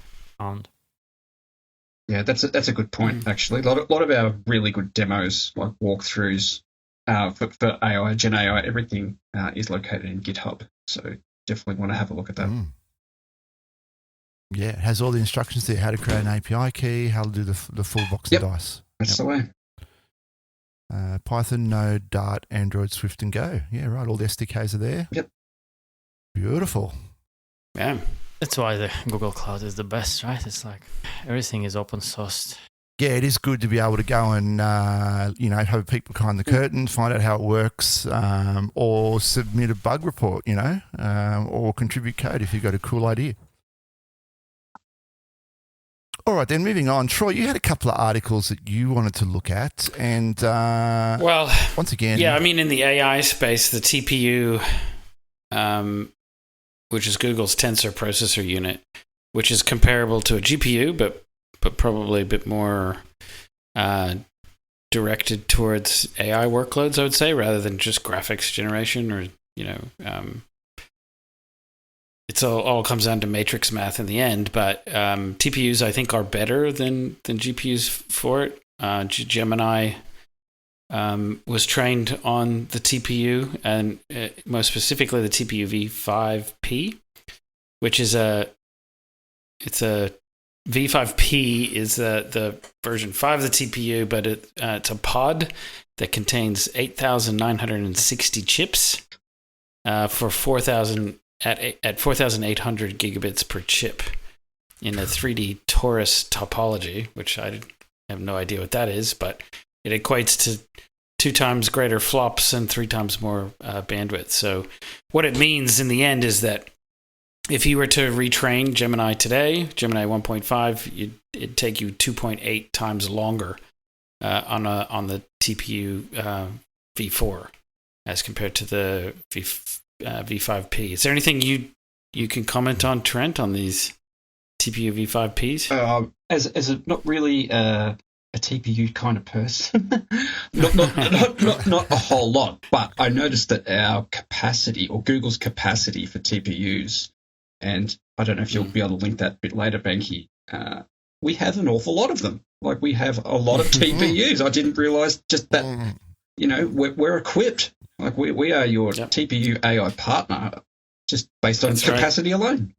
Speaker 2: Yeah, that's a good point actually. A lot of our really good demos, like walkthroughs for AI, Gen AI, everything is located in GitHub. So definitely want to have a look at that.
Speaker 1: Yeah, it has all the instructions there, how to create an API key, how to do the full box of dice.
Speaker 2: That's the way.
Speaker 1: Python, Node, Dart, Android, Swift, and Go. Yeah, right. All the SDKs are there.
Speaker 2: Yep.
Speaker 1: Beautiful.
Speaker 4: Yeah.
Speaker 3: That's why the Google Cloud is the best, right? It's like everything is open sourced.
Speaker 1: Yeah, it is good to be able to go and, have a peek behind the curtain, find out how it works, or submit a bug report, or contribute code if you've got a cool idea. All right, then moving on. Troy, you had a couple of articles that you wanted to look at. And, once again...
Speaker 4: Yeah, I mean, in the AI space, the TPU, which is Google's Tensor Processor Unit, which is comparable to a GPU, but probably a bit more directed towards AI workloads, I would say, rather than just graphics generation or, it's all comes down to matrix math in the end, but TPUs, I think, are better than GPUs for it. Gemini was trained on the TPU, and most specifically the TPU v5P, which is a V5P is the version 5 of the TPU, but it's a pod that contains 8,960 chips for 4,000 at 4,800 gigabits per chip in a 3D torus topology, which I have no idea what that is, but it equates to 2 times greater flops and 3 times more bandwidth. So what it means in the end is that if you were to retrain Gemini today, Gemini 1.5, it'd take you 2.8 times longer on the TPU V4 as compared to the V5P. Is there anything you can comment on, Trent, on these TPU V5Ps?
Speaker 2: As a not really a TPU kind of person, not a whole lot, but I noticed that our capacity, or Google's capacity for TPUs, and I don't know if you'll be able to link that a bit later, Banky, we have an awful lot of them. Like, we have a lot of TPUs. I didn't realize just that, we're equipped. Like, we are your TPU AI partner just based on capacity alone.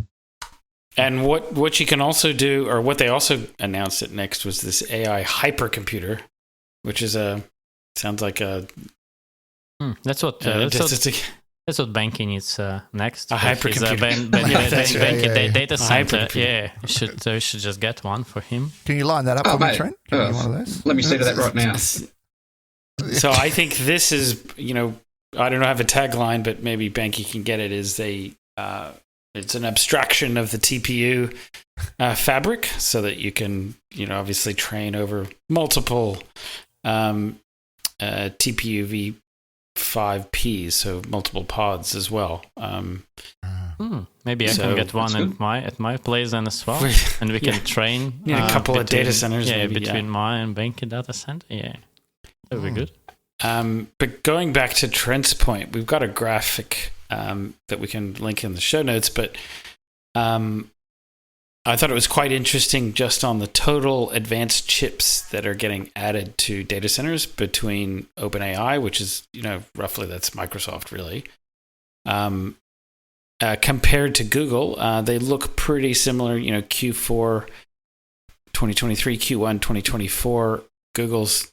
Speaker 4: And what you can also do, or what they also announced at Next, was this AI hypercomputer, which is sounds like a...
Speaker 3: That's what Banky needs next.
Speaker 4: A hypercomputer.
Speaker 3: Banky data center. Yeah, we should just get one for him.
Speaker 1: Can you line that up for me, Trent? One of those?
Speaker 2: Let me see to that right now.
Speaker 4: So I think this is, I don't have a tagline, but maybe Banky can get it, is it's an abstraction of the TPU fabric, so that you can, obviously train over multiple TPU V5Ps, so multiple pods as well.
Speaker 3: Maybe I can get one at my place then as well, and we can train
Speaker 4: a couple of data centers.
Speaker 3: Yeah, between my and Banky data center. Yeah, that would be good.
Speaker 4: But going back to Trent's point, we've got a graphic that we can link in the show notes, but I thought it was quite interesting just on the total advanced chips that are getting added to data centers between OpenAI, which is, roughly that's Microsoft really, compared to Google. They look pretty similar, Q4 2023, Q1 2024. Google's,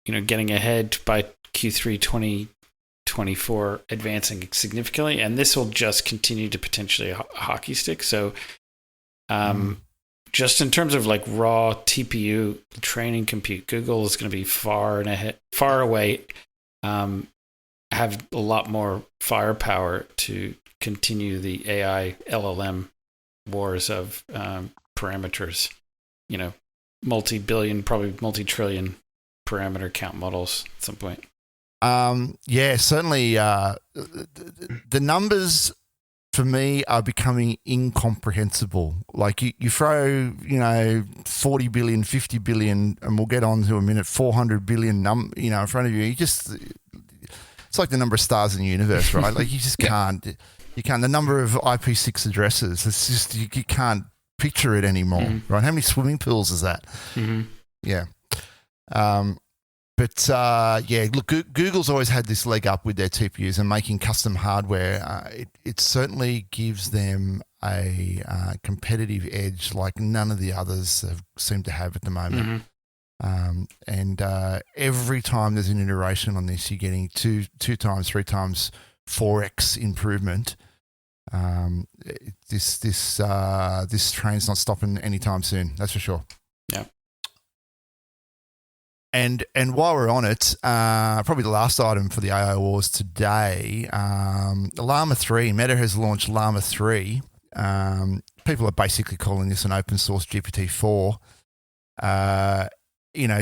Speaker 4: getting ahead by Q3 2024, advancing significantly, and this will just continue to potentially hockey stick. So just in terms of like raw TPU training compute, Google is going to be far away, have a lot more firepower to continue the AI LLM wars of parameters, multi-billion, probably multi-trillion parameter count models at some point.
Speaker 1: Certainly. The numbers for me are becoming incomprehensible. Like you throw, 40 billion, 50 billion, and we'll get on to a minute, 400 billion in front of you. It's like the number of stars in the universe, right? Like you just can't. The number of IP6 addresses. It's just you can't picture it anymore, right? How many swimming pools is that? Yeah. Look, Google's always had this leg up with their TPUs and making custom hardware. It certainly gives them a competitive edge like none of the others seem to have at the moment. Every time there's an iteration on this, you're getting two times, 3 times, 4x improvement. This train's not stopping anytime soon. That's for sure.
Speaker 4: Yeah.
Speaker 1: And while we're on it, probably the last item for the AI Wars today, Llama 3, Meta has launched Llama 3. People are basically calling this an open source GPT-4.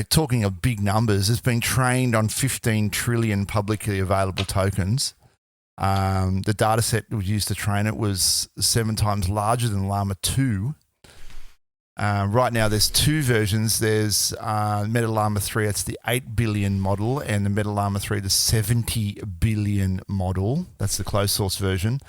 Speaker 1: Talking of big numbers, it's been trained on 15 trillion publicly available tokens. The data set that was used to train it was 7 times larger than Llama 2. Right now, there's 2 versions. There's Meta Llama 3, that's the 8 billion model, and the Meta Llama 3, the 70 billion model. That's the closed source version.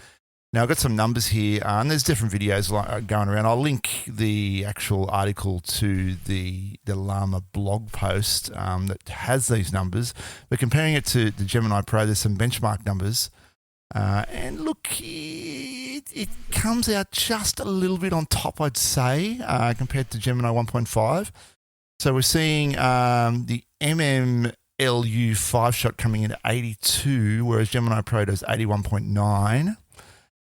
Speaker 1: Now, I've got some numbers here, and there's different videos going around. I'll link the actual article to the Llama blog post that has these numbers. But comparing it to the Gemini Pro, there's some benchmark numbers. And look, it comes out just a little bit on top, I'd say, compared to Gemini 1.5. So we're seeing the MMLU 5-shot coming in at 82, whereas Gemini Pro does 81.9.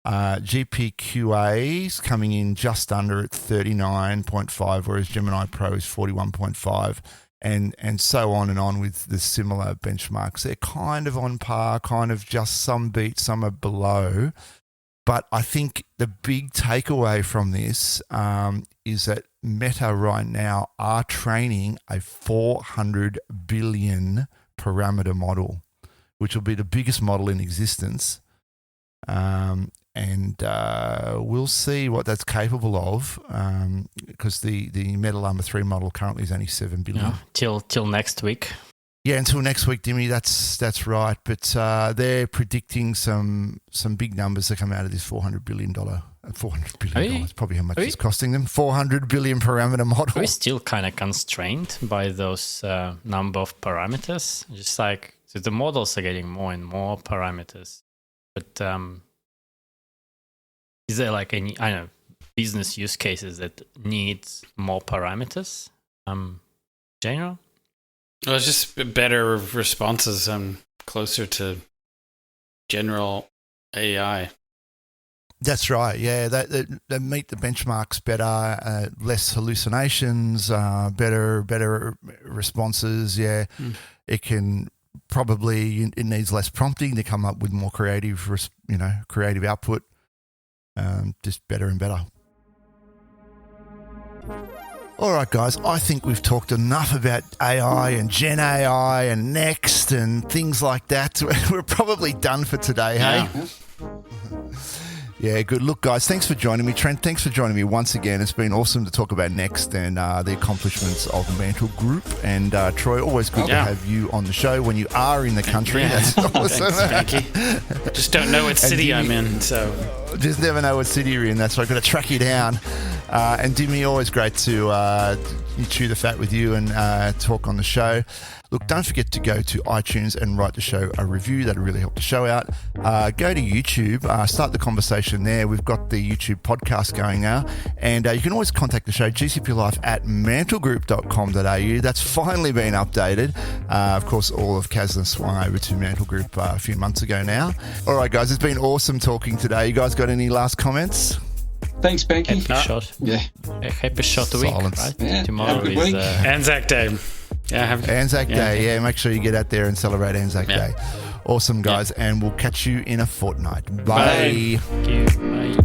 Speaker 1: GPQA is coming in just under at 39.5, whereas Gemini Pro is 41.5. And so on with the similar benchmarks. They're kind of on par, kind of just some beat, some are below. But I think the big takeaway from this is that Meta right now are training a 400 billion parameter model, which will be the biggest model in existence. And we'll see what that's capable of, because the Meta Llama 3 model currently is only 7 billion.
Speaker 3: Till next week.
Speaker 1: Yeah, until next week, Dimmy. That's right. But they're predicting some big numbers to come out of this $400 billion. $400 billion. Probably how much it's costing them. 400 billion parameter model.
Speaker 3: Are we still kind of constrained by those number of parameters? Just like, so the models are getting more and more parameters, but is there like any, I don't know, business use cases that need more parameters? General?
Speaker 4: Well, it's just better responses. Closer to general AI.
Speaker 1: That's right. Yeah, they meet the benchmarks better. Less hallucinations. Better responses. Yeah, It can probably it needs less prompting to come up with more creative output. Just better and better. All right, guys, I think we've talked enough about AI and Gen AI and Next and things like that. We're probably done for today, hey? Yeah, good. Look, guys, thanks for joining me. Trent, thanks for joining me once again. It's been awesome to talk about Next and the accomplishments of Mantle Group. And Troy, always good to have you on the show when you are in the country. Yeah. That's awesome.
Speaker 4: Thanks, Spanky. Just don't know what city I'm in, so...
Speaker 1: Just never know what city you're in. That's why I've got to track you down. And Dimmy, always great to chew the fat with you and talk on the show. Look, don't forget to go to iTunes and write the show a review. That'll really help the show out. Go to YouTube, start the conversation there. We've got the YouTube podcast going now. And you can always contact the show, gcplife@mantlegroup.com.au. That's finally been updated. Of course, all of Kasna swung over to Mantle Group a few months ago now. All right, guys, it's been awesome talking today. You guys got any last comments?
Speaker 2: Thanks, Spanky.
Speaker 3: Happy shot.
Speaker 2: Yeah.
Speaker 3: Happy shot week, right?
Speaker 2: Yeah.
Speaker 3: Tomorrow is
Speaker 2: week.
Speaker 4: Anzac Day. Yeah,
Speaker 1: Anzac Day. Yeah, make sure you get out there and celebrate Anzac Day. Awesome, guys, and we'll catch you in a fortnight. Bye.
Speaker 3: Thank you. Bye.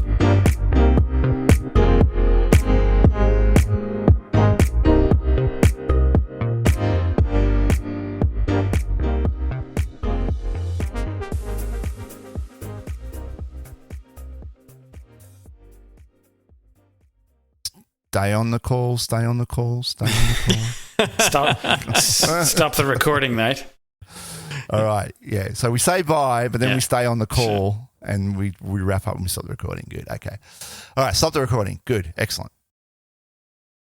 Speaker 1: Stay on the call, stay on the call, stay on the call.
Speaker 4: Stop the recording, mate.
Speaker 1: All right, yeah. So we say bye, but then we stay on the call and we wrap up and we stop the recording. Good, okay. All right, stop the recording. Good, excellent.